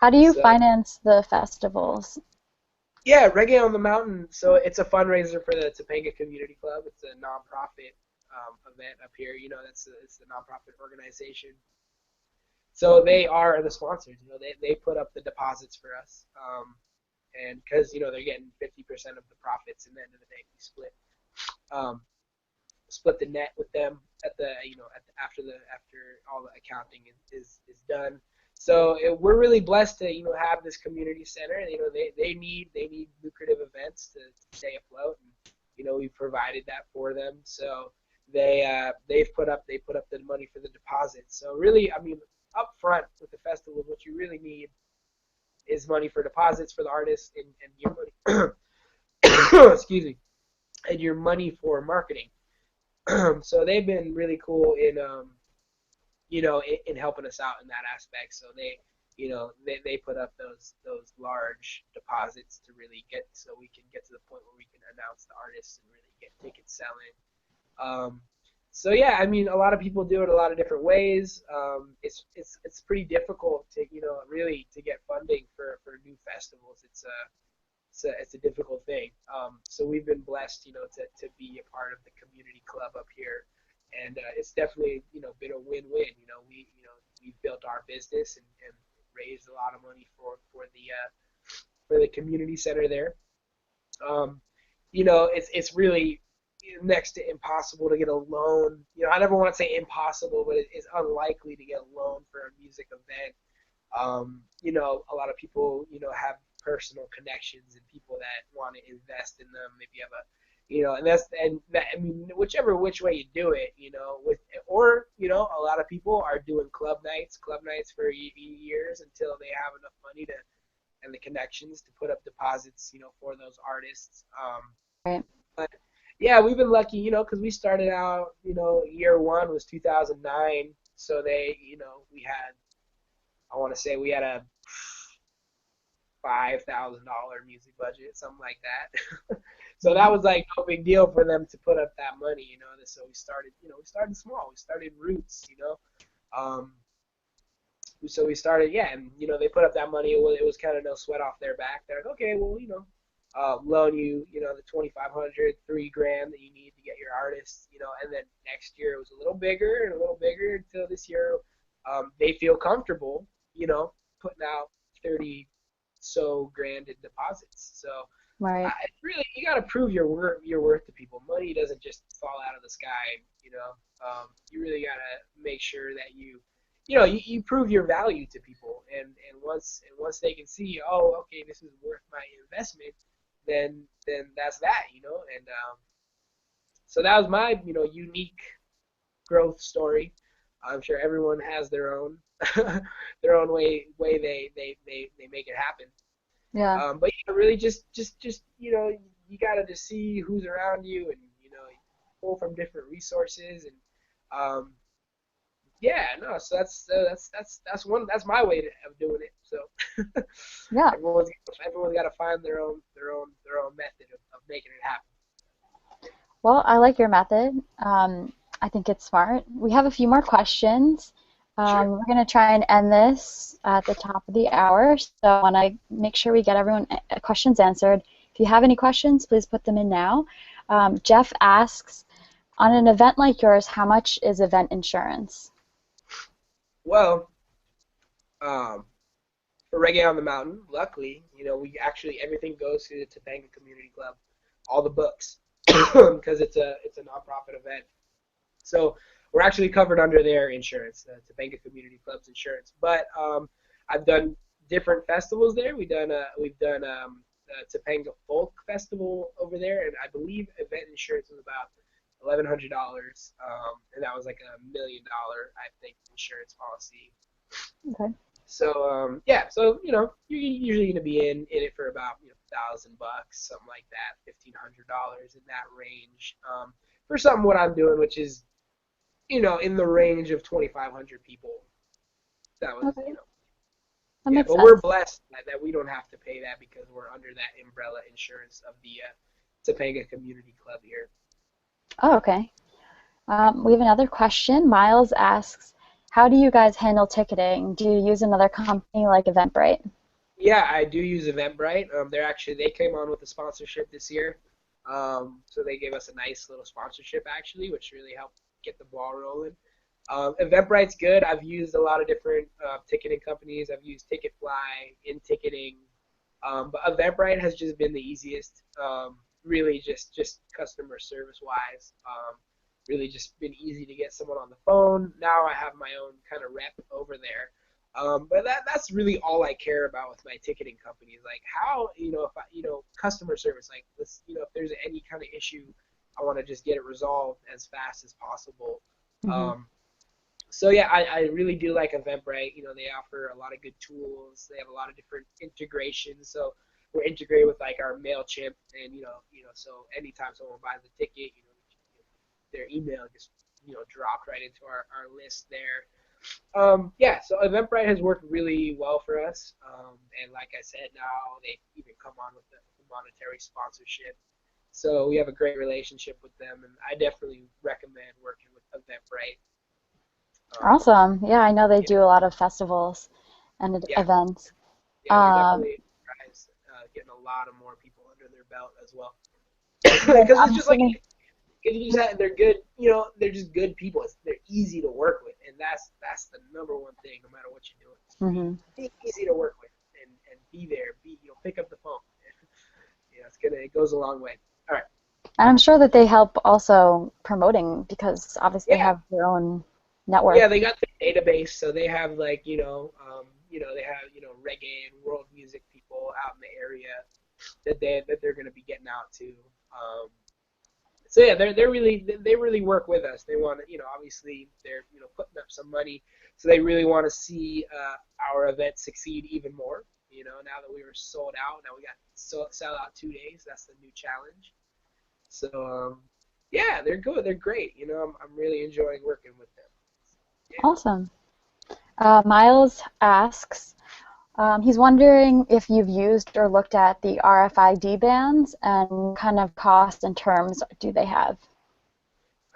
How do you So finance the festivals? yeah, Reggae on the Mountain. So it's a fundraiser for the Topanga Community Club. It's a nonprofit. event up here. It's a nonprofit organization. So they are the sponsors. They put up the deposits for us, and because they're getting 50% of the profits, and at the end of the day we um, split the net with them at the after all the accounting is done. So we're really blessed to have this community center. They need lucrative events to stay afloat, and we've provided that for them. So they put up the money for the deposits. So really, I mean, up front with the festival, what you really need is money for deposits for the artists, and your money excuse me, and your money for marketing. So they've been really cool in helping us out in that aspect. So they put up those large deposits to really get so we can get to the point where we can announce the artists and really get tickets selling. Um, so yeah, I mean, a lot of people do it a lot of different ways. It's pretty difficult to really to get funding for new festivals. It's a difficult thing. So we've been blessed, to be a part of the community club up here, and it's definitely, been a win-win. We built our business and raised a lot of money for the community center there. It's really next to impossible to get a loan. I never want to say impossible, but it's unlikely to get a loan for a music event. A lot of people, have personal connections and people that want to invest in them. Maybe you have I mean, which way you do it, a lot of people are doing club nights for years until they have enough money to and the connections to put up deposits, for those artists. Right. But yeah, we've been lucky, because we started out, year one was 2009, so I want to say we had a $5,000 music budget, something like that. So that was like no big deal for them to put up that money, So we started small. We started roots, Um, so we started, yeah, and they put up that money. It was kind of no sweat off their back. They're like, okay, well, loan you, the 2,500, $3,000 that you need to get your artists, and then next year it was a little bigger and a little bigger until this year, they feel comfortable, putting out 30 so grand in deposits. So Right. really, you got to prove your worth to people. Money doesn't just fall out of the sky. You really got to make sure that you prove your value to people, and once they can see, oh, okay, this is worth my investment, then that's that, and so that was my unique growth story. I'm sure everyone has their own their own way they make it happen. Yeah. But really just you gotta just see who's around you, and pull from different resources, and um, yeah, no. So that's my way of doing it. So Yeah. everyone's got to find their own method of making it happen. Well, I like your method. I think it's smart. We have a few more questions. Sure. We're going to try and end this at the top of the hour, so I want to make sure we get everyone questions answered. If you have any questions, please put them in now. Jeff asks, on an event like yours, how much is event insurance? Well, um, for Reggae on the Mountain, luckily, we actually everything goes through the Topanga Community Club, all the books, because it's a nonprofit event. So we're actually covered under their insurance, the Topanga Community Club's insurance. But I've done different festivals there. We've done the Topanga Folk Festival over there, and I believe event insurance was about $1,100, and that was like $1 million, I think, insurance policy. Okay. So yeah, so you're usually gonna be in it for about $1,000, something like that, $1,500 in that range, for something what I'm doing, which is in the range of 2,500 people. That was Okay. That yeah, makes but we're sense. blessed that we don't have to pay that because we're under that umbrella insurance of the Topanga Community Club here. Oh, okay. We have another question. Miles asks, how do you guys handle ticketing? Do you use another company like Eventbrite? Yeah, I do use Eventbrite. They came on with a sponsorship this year. So they gave us a nice little sponsorship actually, which really helped get the ball rolling. Eventbrite's good. I've used a lot of different ticketing companies. I've used Ticketfly, in ticketing, but Eventbrite has just been the easiest. Really, just customer service wise. Really, just been easy to get someone on the phone. Now I have my own kind of rep over there. But that's really all I care about with my ticketing company. Is like how if I, customer service. Like if there's any kind of issue, I want to just get it resolved as fast as possible. Hmm. Um, so yeah, I really do like Eventbrite. They offer a lot of good tools. They have a lot of different integrations. So we're integrated with like our Mailchimp, and so anytime someone buys a ticket, their email gets dropped right into our list there. Yeah, so Eventbrite has worked really well for us. And like I said, now they even come on with the monetary sponsorship. So we have a great relationship with them, and I definitely recommend working with Eventbrite. Um, Awesome. Yeah, I know they yeah, do a lot of festivals and yeah, events. yeah, they're Um, definitely guys getting a lot of more people under their belt as well. yeah, Because it's I'm just like assuming. because they're good. They're just good people. They're easy to work with, and that's the number one thing. No matter what you're doing, just Hmm. be easy to work with, and be there. Pick up the phone. It goes a long way. All right. And I'm sure that they help also promoting because obviously they Yeah, have their own network. yeah. They got the database, so they have like they have reggae and world music people out in the area that they're going to be getting out to. So yeah, they really work with us. They want to, obviously they're putting up some money, so they really want to see our event succeed even more. Now that we were sold out, now we got sell out 2 days. That's the new challenge. So yeah, they're good. They're great. I'm really enjoying working with them. Yeah. Awesome. Miles asks, he's wondering if you've used or looked at the RFID bands and what kind of cost and terms do they have?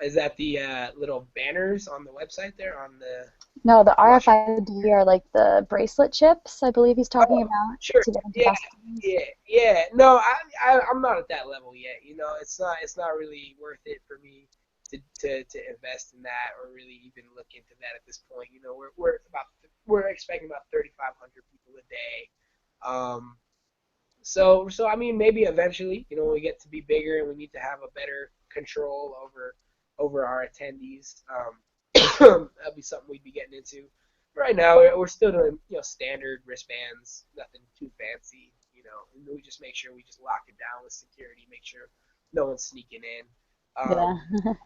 Is that the little banners on the website there on the No, the watch? RFID are like the bracelet chips, I believe he's talking Oh, about sure. to get into Yeah, festivals. yeah. No, I'm not at that level yet. It's not really worth it for me to invest in that or really even look into that at this point. We're expecting about 3,500 people a day. Um, so I mean, maybe eventually, when we get to be bigger and we need to have a better control over our attendees, that'd be something we'd be getting into. Right now, we're still doing standard wristbands, nothing too fancy. And we just make sure we just lock it down with security, make sure no one's sneaking in. Yeah, Um,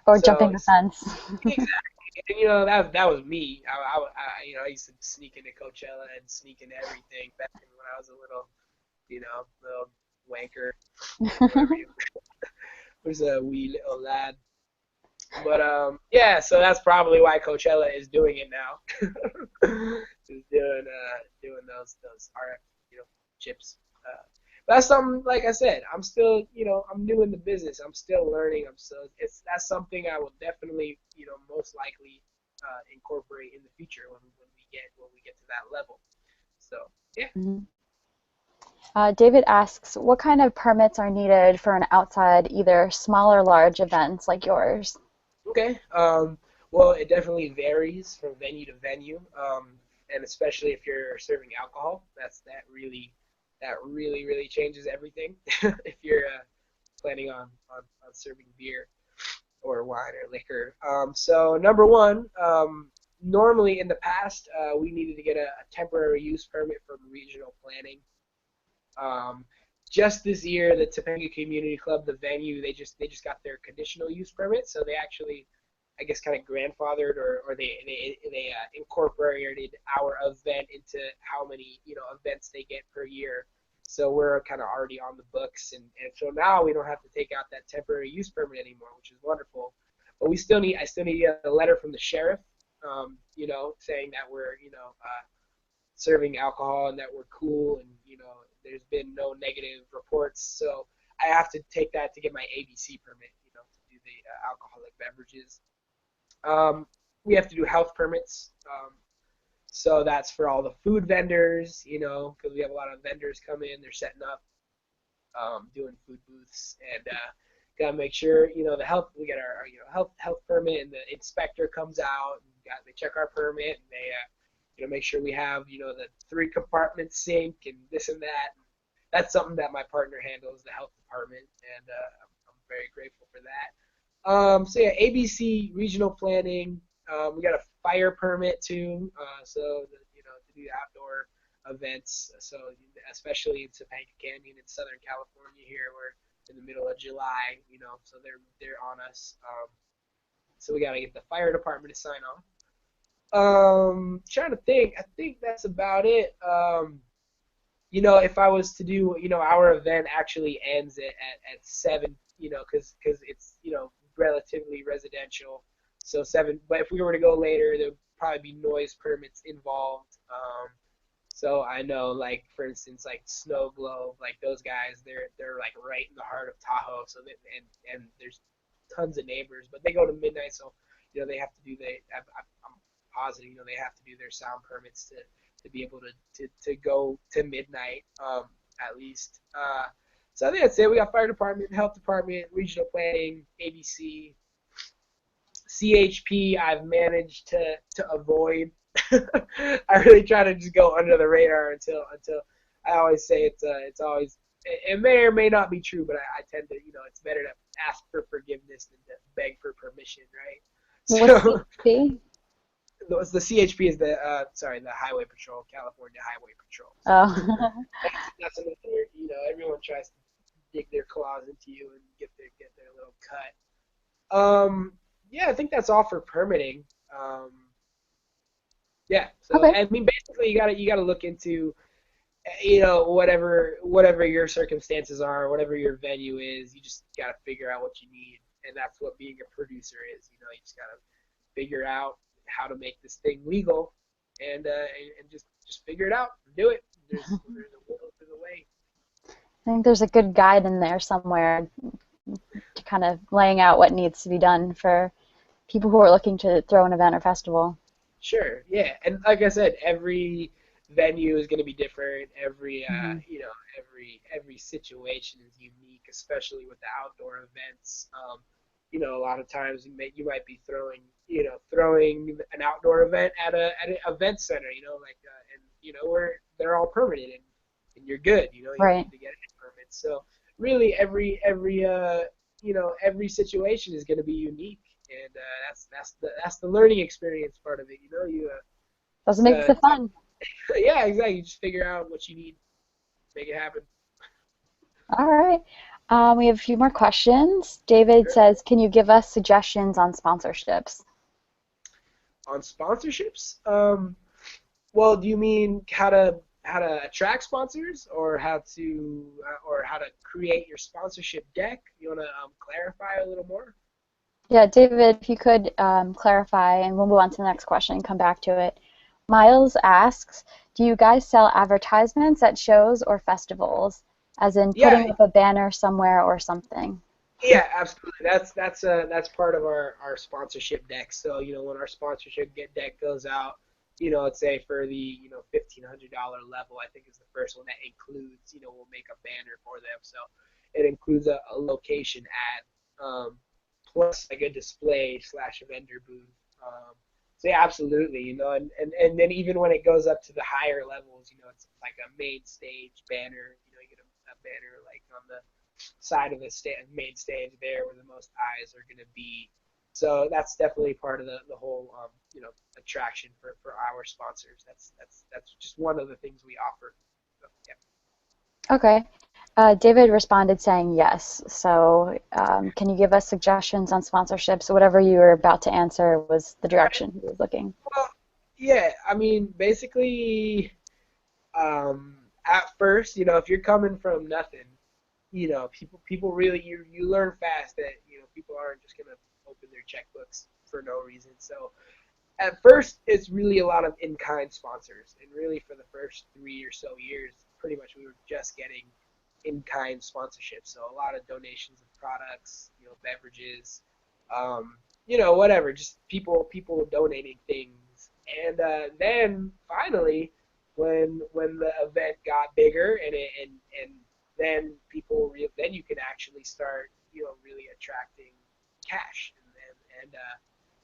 or so jumping the fence. exactly, and that was me. I used to sneak into Coachella and sneak into everything back when I was a little wanker, whatever you was a wee little lad. But yeah, so that's probably why Coachella is doing it now. Is doing those RF chips. But that's something like I said. I'm still I'm new in the business. I'm still learning. That's something I will definitely most likely incorporate in the future when we get to that level. So yeah. Mhm. David asks, what kind of permits are needed for an outside, either small or large events like yours? Okay. Well, it definitely varies from venue to venue, and especially if you're serving alcohol, that really changes everything. If you're planning on serving beer or wine or liquor. So number one, normally in the past, we needed to get a temporary use permit from regional planning. Um, just this year, the Topanga Community Club, the venue, they just got their conditional use permit, so they actually, I guess, kind of grandfathered or they incorporated our event into how many events they get per year. So we're kind of already on the books, and so now we don't have to take out that temporary use permit anymore, which is wonderful. But I still need a letter from the sheriff, saying that we're serving alcohol and that we're cool and there's been no negative reports. So I have to take that to get my ABC permit, to do the alcoholic beverages. We have to do health permits. So that's for all the food vendors, because we have a lot of vendors come in, they're setting up. doing food booths, and gotta make sure the health. We get our health permit, and the inspector comes out and they check our permit, and they make sure we have the 3 compartment sink and this and that. That's something that my partner handles, the health department, and I'm very grateful for that. So yeah, ABC regional planning. We got a fire permit too, so to do outdoor events. So especially in Topanga Canyon in Southern California here, we're in the middle of July, so they're on us. So we got to get the fire department to sign off. Trying to think. I think that's about it. If I was to do, our event actually ends at 7, because it's, relatively residential. So 7, but if we were to go later, there would probably be noise permits involved. So I know, like, for instance, like Snow Globe, like those guys, they're like right in the heart of Tahoe. So and there's tons of neighbors, but they go to midnight, so they have to do I'm positive, they have to do their sound permits to be able to go to midnight, at least. So I think that's it. We got fire department, health department, regional planning, ABC, CHP. I've managed to avoid. I really try to just go under the radar until I always say it's always, it may or may not be true, but I tend to, it's better to ask for forgiveness than to beg for permission, right? What's So CHP? the CHP is the Highway Patrol, California Highway Patrol. So Oh. that's another, everyone tries to dig their claws into you and get their little cut. Yeah, I think that's all for permitting. Yeah, so Okay. I mean, basically, you gotta look into, whatever your circumstances are, whatever your venue is. You just gotta figure out what you need, and that's what being a producer is. You just gotta figure out how to make this thing legal, and just figure it out and do it. There's a will, there's a way. I think there's a good guide in there somewhere to kind of laying out what needs to be done for people who are looking to throw an event or festival. Sure, yeah, and like I said, every venue is going to be different. Hmm. Every situation is unique, especially with the outdoor events. A lot of times you might be throwing an outdoor event at an event center. And where they're all permitted, and you're good. You don't Right. need to get any permits. So really, every situation is going to be unique, and that's the learning experience part of it. That's what Just makes it fun. yeah, exactly. You just figure out what you need, make it happen. All right. We have a few more questions. David Sure. says, can you give us suggestions on sponsorships? On sponsorships, well, do you mean how to attract sponsors, or how to create your sponsorship deck? You want to clarify a little more? Yeah, David, if you could clarify, and we'll move on to the next question and come back to it. Miles asks, do you guys sell advertisements at shows or festivals, as in Yeah, putting up a banner somewhere or something? yeah, absolutely. That's part of our sponsorship deck. So when our sponsorship get deck goes out, let's say for the $1,500 level, I think is the first one that includes, we'll make a banner for them. So it includes a location ad, plus like a display slash vendor booth. So yeah, absolutely. And then even when it goes up to the higher levels, it's like a main stage banner. You get a banner like on the side of the main stage there where the most eyes are going to be. So that's definitely part of the whole attraction for our sponsors. That's just one of the things we offer. So, yeah. Okay. David responded saying yes. So, can you give us suggestions on sponsorships? Whatever you were about to answer was the All right. direction he was looking. Well, yeah. I mean, basically, at first, if you're coming from nothing, people really you learn fast that people aren't just gonna open their checkbooks for no reason. So at first, it's really a lot of in-kind sponsors, and really for the first 3 or so years, pretty much we were just getting in-kind sponsorships. So a lot of donations of products, beverages, whatever, just people donating things. And then finally, when the event got bigger and then you can actually start, really attracting cash, and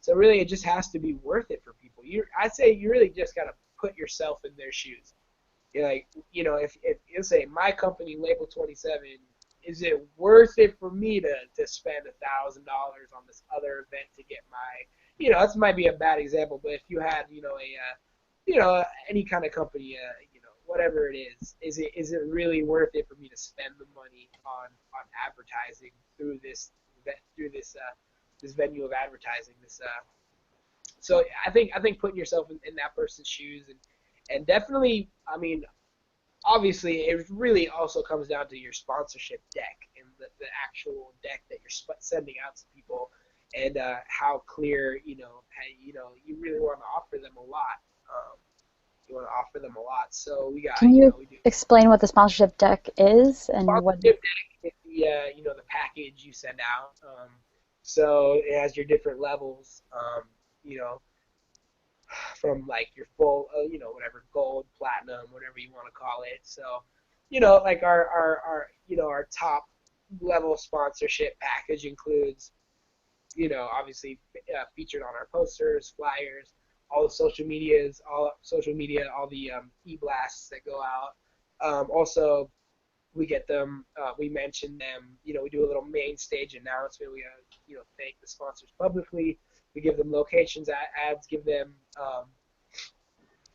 so really it just has to be worth it for people. I'd say you really just gotta put yourself in their shoes. You're like, if you say my company, Label27, is it worth it for me to spend $1,000 on this other event to get my, this might be a bad example, but if you had, any kind of company, whatever it is it really worth it for me to spend the money on advertising through this venue of advertising? So I think putting yourself in that person's shoes, and definitely, I mean, obviously, it really also comes down to your sponsorship deck and the actual deck that you're sending out to people, and how clear, you really want to offer them a lot. You want to offer them a lot. So Can you we do explain what the sponsorship deck is and what? sponsorship deck is the package you send out. So it has your different levels. You know, from like your full, whatever, gold, platinum, whatever you want to call it. So, like our top level sponsorship package includes, obviously featured on our posters, flyers, all the social media, all the e-blasts that go out. Also, we get them, we mention them, we do a little main stage announcement. We, thank the sponsors publicly. We give them locations, ads, we give them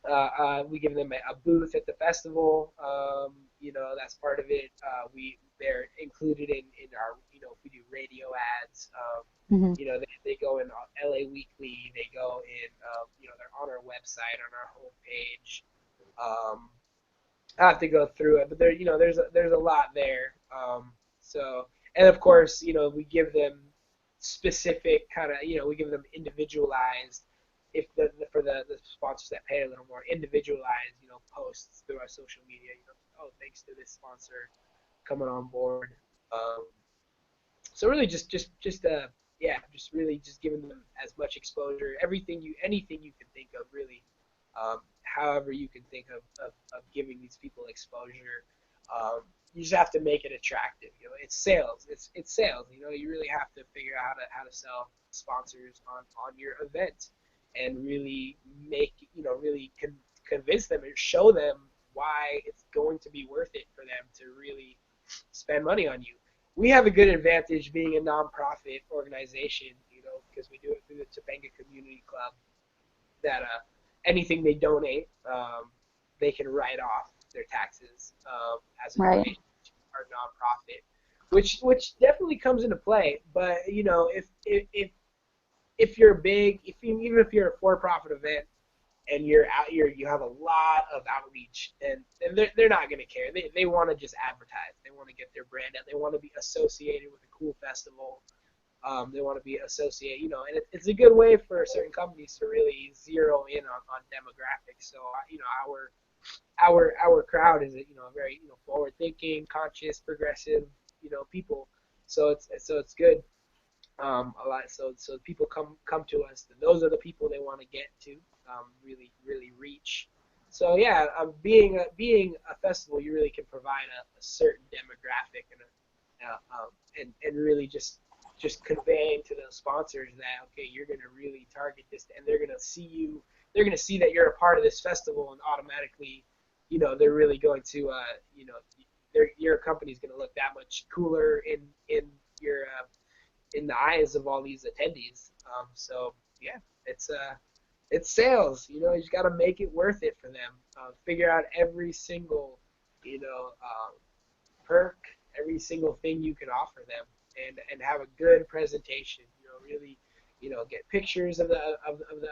a booth at the festival. That's part of it. They're included in our, if we do radio ads. Mhm. They go in LA Weekly. They go in, they're on our website, on our homepage. I have to go through it, but there's a lot there. So, and of course, we give them specific kind of, we give them individualized, if for the sponsors that pay a little more, individualized, posts through our social media. Oh, thanks to this sponsor coming on board. Um, so really, just really just giving them as much exposure, anything you can think of, really, however you can think of giving these people exposure. You just have to make it attractive. It's sales. It's sales. You really have to figure out how to sell sponsors on your event, and really convince them and show them why it's going to be worth it for them to really spend money on you. We have a good advantage being a nonprofit organization, because we do it through the Topanga Community Club, that anything they donate, they can write off their taxes as a Right. donation to our nonprofit, which definitely comes into play. But if you're big, even if you're a for-profit event, and you have a lot of outreach, and they're not going to care. They want to just advertise. They want to get their brand out. They want to be associated with a cool festival. They want to be associated, and it's a good way for certain companies to really zero in on demographics. So, our crowd is, very, forward thinking, conscious, progressive, people. So it's good. A lot. So people come to us. And those are the people they want to get to. Really reach. So yeah, being a festival, you really can provide a certain demographic, and really just conveying to those sponsors that, okay, you're going to really target this, and they're going to see you. They're going to see that you're a part of this festival, and automatically, they're really going to, your company's going to look that much cooler in the eyes of all these attendees. So yeah, it's sales. You just got to make it worth it for them. Figure out every single, perk, every single thing you can offer them, and have a good presentation. Really, get pictures of the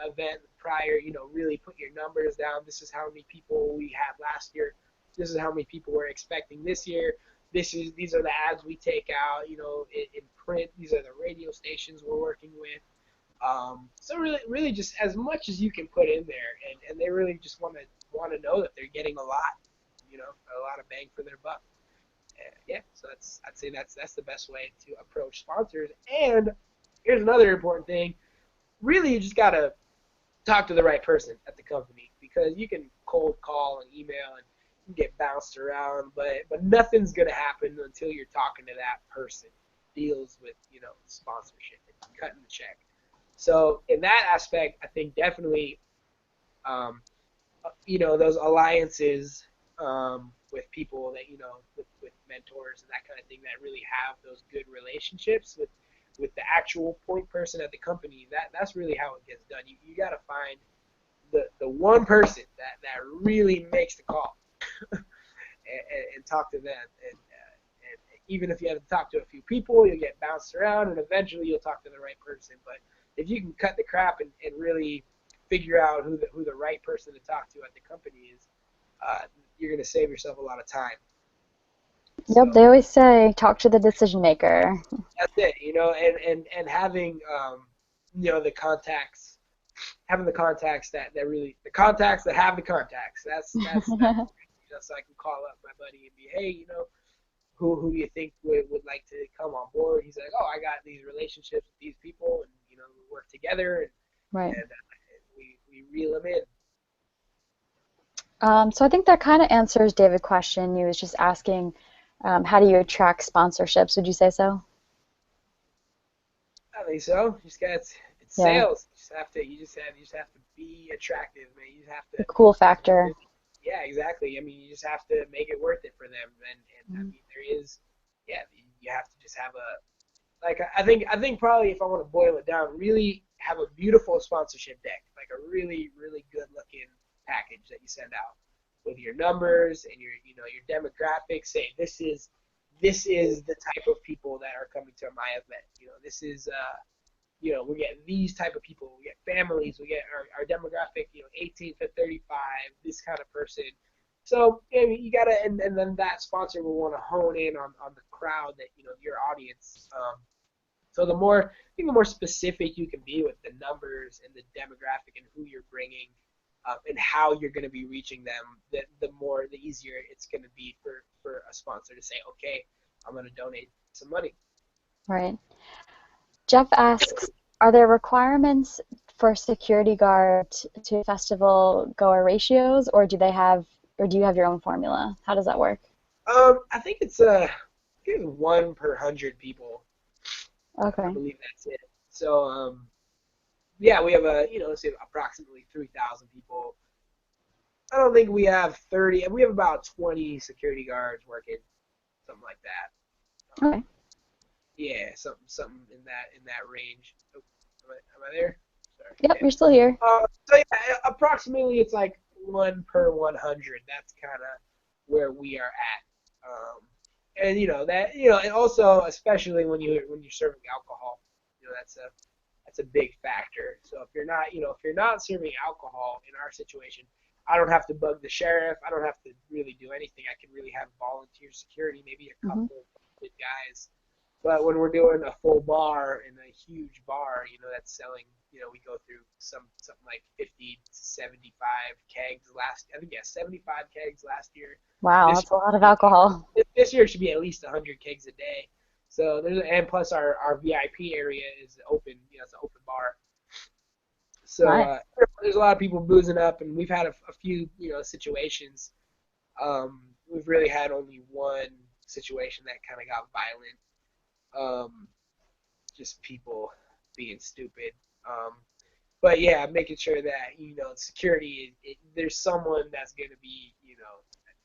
event prior. Really put your numbers down. This is how many people we had last year. This is how many people we're expecting this year. These are the ads we take out, in print. These are the radio stations we're working with. So really, just as much as you can put in there, and they really just want to know that they're getting a lot, a lot of bang for their buck. Yeah, so I'd say that's the best way to approach sponsors. And here's another important thing: really, you just gotta talk to the right person at the company, because you can cold call and email and can get bounced around, but nothing's gonna happen until you're talking to that person who deals with sponsorship and cutting the check. So in that aspect, I think definitely um, those alliances with people that with mentors and that kind of thing that really have those good relationships with the actual point person at the company. That's really how it gets done. You got to find the one person that really makes the call and talk to them. And even if you have to talk to a few people, you'll get bounced around, and eventually you'll talk to the right person. But if you can cut the crap and really figure out who the right person to talk to at the company is, you're going to save yourself a lot of time. Yep, So they always say talk to the decision maker. that's it, and having the contacts, having the contacts that really the contacts that have the contacts. That's so I can call up my buddy and be, hey, who do you think would like to come on board? He's like, oh, I got these relationships with these people, and we work together, Right. and we reel them in. So I think that kind of answers David's question. He was just asking, how do you attract sponsorships? Would you say so? I think so. You just got it's Yeah, sales. You just have to be attractive, man. You just have the cool factor. to. Yeah, exactly. I mean, you just have to make it worth it for them, and I Mhm. mean, there is, yeah, you have to just have a like. I think probably if I want to boil it down, really have a beautiful sponsorship deck, like a really really good looking package that you send out with your numbers and your demographics. Say this is the type of people that are coming to my event. This is we get these type of people. We get families. We get our demographic, 18 to 35, this kind of person. So you gotta, and then that sponsor will want to hone in on the crowd that your audience. So I think the more specific you can be with the numbers and the demographic and who you're bringing, and how you're going to be reaching them, the easier it's going to be for a sponsor to say, okay, I'm going to donate some money. Right. Jeff asks, are there requirements for security guard to festival goer ratios, or do you have your own formula? How does that work? I think it's one per 100 people. I Okay. believe that's it. So yeah, we have let's say approximately 3,000 people. I don't think we have 30. We have about 20 security guards working, something like that. Okay. Yeah, something in that range. Oh, am I there? Sorry. Yep, Yeah. you're still here. So yeah, approximately it's like one per 100. That's kind of where we are at. And that and also especially when you're serving alcohol, that's a big factor. So if you're not serving alcohol in our situation, I don't have to bug the sheriff. I don't have to really do anything. I can really have volunteer security, maybe a Hmm. couple good guys. But when we're doing a full bar in a huge bar, that's selling, we go through something like 50 to 75 kegs last. I think, yeah, 75 kegs last year. Wow, This that's a lot of alcohol. this year it should be at least 100 kegs a day. So and plus our VIP area is open. It's an open bar. So Nice. there's a lot of people boozing up, and we've had a few situations. We've really had only one situation that kind of got violent. Um, just people being stupid. Um, but yeah, making sure that security, there's someone that's gonna be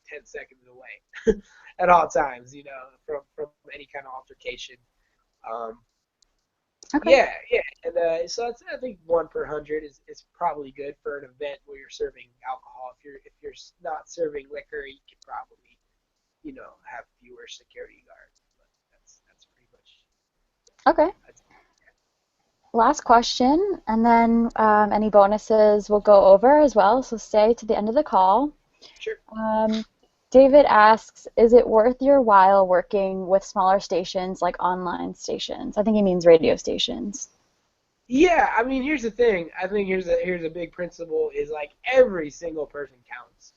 10 seconds away at all times, from any kind of altercation. Um, Okay. yeah, and so I think one per 100 is probably good for an event where you're serving alcohol. If you're not serving liquor, you could probably have fewer security guards. But that's pretty much. Okay. That's, Last question, and then any bonuses we'll go over as well, so stay to the end of the call. sure. Um, David asks, is it worth your while working with smaller stations like online stations? I think he means radio stations. Yeah, I mean, here's the thing. I think here's a big principle is like every single person counts.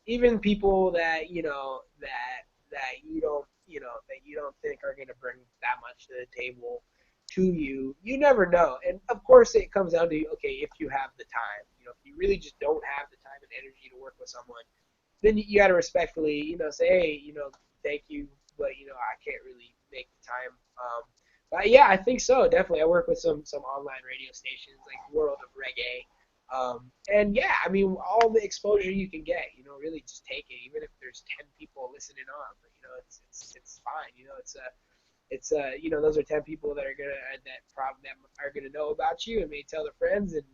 Even people that that you don't think are going to bring that much to the table to you. You never know. And of course, it comes down to, okay, if you have the time. If you really just don't have the time and energy to work with someone, then you got to respectfully, say, hey, thank you, but I can't really make the time. But yeah, I think so. Definitely, I work with some online radio stations like World of Reggae, and yeah, I mean, all the exposure you can get, really just take it, even if there's 10 people listening on. But it's fine. Those are 10 people that are that are gonna know about you and may tell their friends, and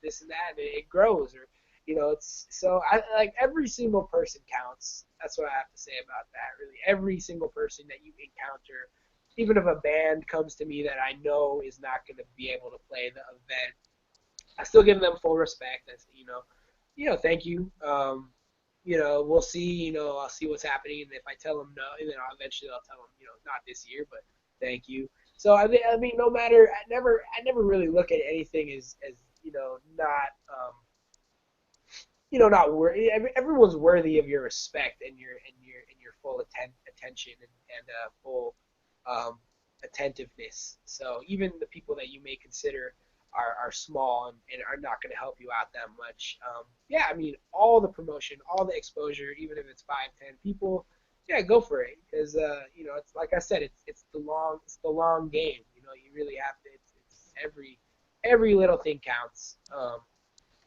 this and that, and it grows. Or it's so I like every single person counts. That's what I have to say about that. Really, every single person that you encounter, even if a band comes to me that I know is not going to be able to play the event, I still give them full respect. As thank you. We'll see. I'll see what's happening, and if I tell them no, and then I'll tell them, not this year, but thank you. So I mean, no matter, I never really look at anything as not not worthy. Everyone's worthy of your respect and your full attention and full um, attentiveness. So even the people that you may consider are small and are not going to help you out that much. Yeah, I mean, all the promotion, all the exposure, even if it's 5, 10 people, yeah, go for it. Because it's like I said, it's the long game. You really have to. It's every little thing counts.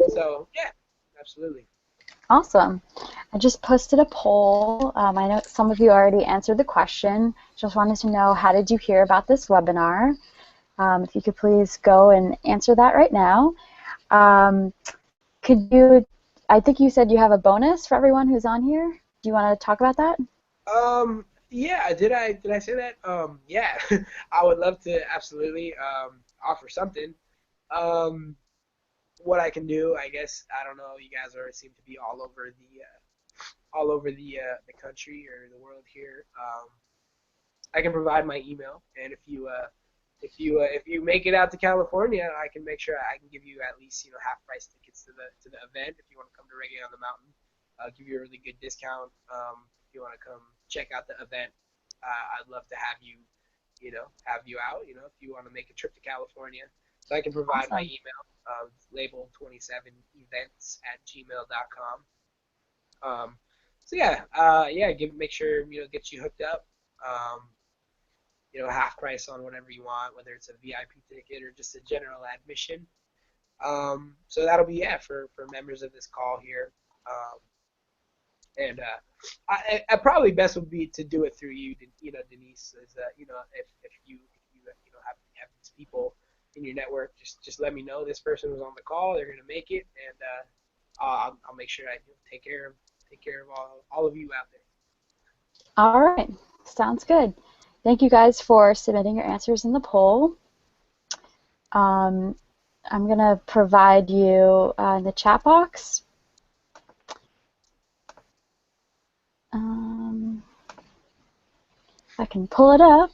So yeah, absolutely. Awesome. I just posted a poll. I know some of you already answered the question. Just wanted to know, how did you hear about this webinar? If you could please go and answer that right now. Um, I think you said you have a bonus for everyone who's on here. Do you want to talk about that? Yeah, did I say that? Yeah, I would love to absolutely offer something. Um, what I can do, I guess, I don't know. You guys are seem to be all over the country or the world here. I can provide my email, and if you make it out to California, I can make sure I can give you at least half price tickets to the event if you want to come to Reggae on the Mountain. I'll give you a really good discount. If you want to come check out the event, I'd love to have you out. If you want to make a trip to California, so I can provide my Awesome. email, label27events@gmail.com. So yeah, make sure get you hooked up. Um, half price on whatever you want, whether it's a VIP ticket or just a general admission. So that'll be, yeah, for members of this call here. And I probably best would be to do it through you, Denice. Is if you have these people in your network, just let me know this person was on the call. They're gonna make it, and I'll make sure I take care of all of you out there. All right. Sounds good. Thank you guys for submitting your answers in the poll. Um, I'm going to provide you in the chat box. If I can pull it up.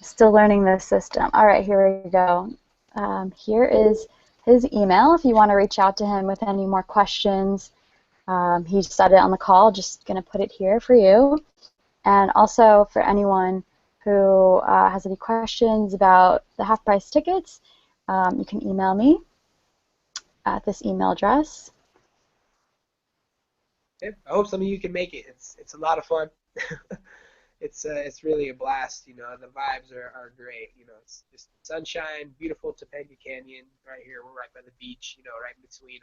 Still learning this system. All right, here we go. Here is his email if you want to reach out to him with any more questions. He said it on the call, just going to put it here for you. And also for anyone who has any questions about the half-price tickets, you can email me at this email address. Yeah, I hope some of you can make it. It's a lot of fun. It's really a blast. The vibes are great. It's just sunshine, beautiful Topanga Canyon right here. We're right by the beach. Right between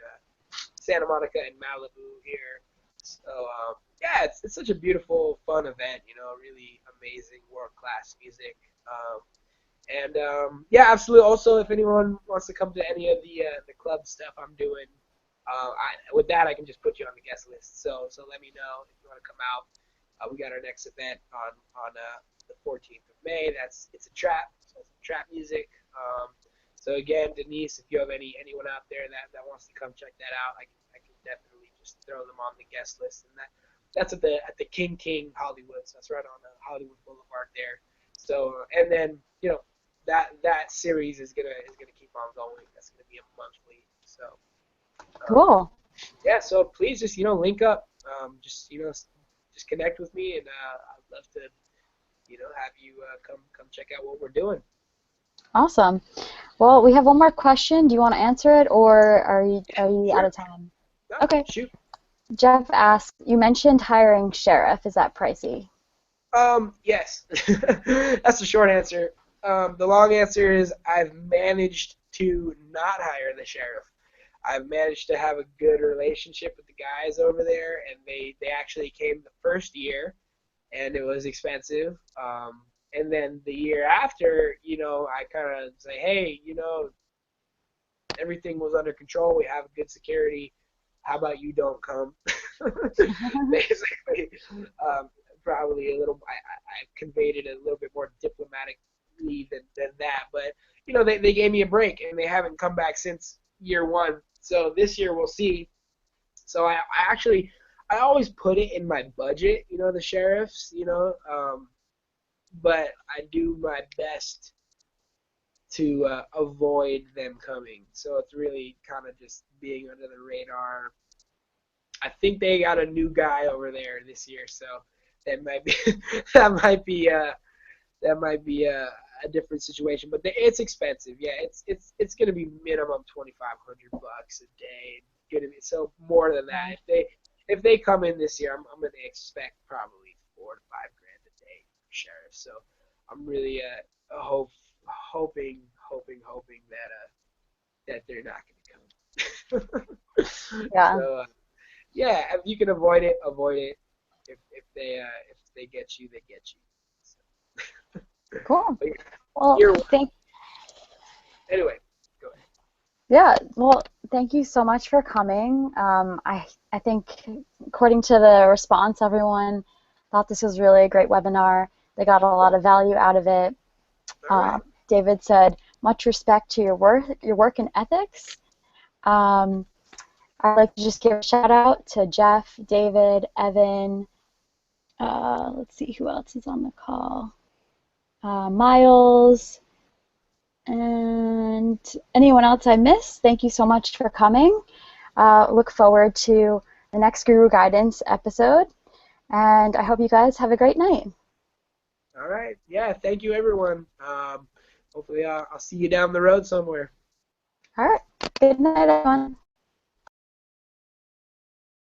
Santa Monica and Malibu here. So yeah, it's such a beautiful, fun event. Really amazing, world class music. Yeah, absolutely. Also, if anyone wants to come to any of the club stuff I'm doing, with that I can just put you on the guest list. So let me know if you want to come out. We got our next event on the 14th of May. It's a trap, so it's trap music. So again, Denice, if you have anyone out there that wants to come check that out, I can definitely just throw them on the guest list. And that's at the King Hollywood. So that's right on Hollywood Boulevard there. So and then that series is gonna keep on going. That's gonna be a monthly. So um, Cool. yeah, so please just link up. Just connect with me, and I'd love to have you come check out what we're doing. Awesome. Well, we have one more question. Do you want to answer it, or are you Yeah, out sure. of time? No, Okay. shoot. Jeff asked, you mentioned hiring sheriff. Is that pricey? Yes. That's the short answer. The long answer is I've managed to not hire the sheriff. I've managed to have a good relationship with the guys over there, and they actually came the first year, and it was expensive. And then the year after, I kind of say, hey, everything was under control. We have good security. How about you don't come? Basically, um, probably a little. I conveyed it a little bit more diplomatically than that, but they gave me a break and they haven't come back since year one. So this year we'll see. So I always put it in my budget, the sheriffs, but I do my best to avoid them coming. So it's really kind of just being under the radar. I think they got a new guy over there this year, so that might be that might be a different situation. But it's expensive. Yeah, it's gonna be minimum $2,500 a day. Gonna be so more than that. If they come in this year, I'm gonna expect probably 4 to 5 grand a day for sheriff. So I'm really hoping that they're not gonna come. Yeah. So yeah, if you can avoid it, avoid it. If they get you, they get you. So, Cool. but Well, you're thank anyway. Go ahead. yeah. Well, thank you so much for coming. I think according to the response, everyone thought this was really a great webinar. They got a lot of value out of it. All right. David said, much respect to your work and ethics. Um, I'd like to just give a shout out to Jeff, David, Evan. Let's see who else is on the call. Miles, and anyone else I missed. Thank you so much for coming. Look forward to the next Guru Guidance episode, and I hope you guys have a great night. All right. Yeah. Thank you, everyone. Hopefully, I'll see you down the road somewhere. All right. Good night, everyone.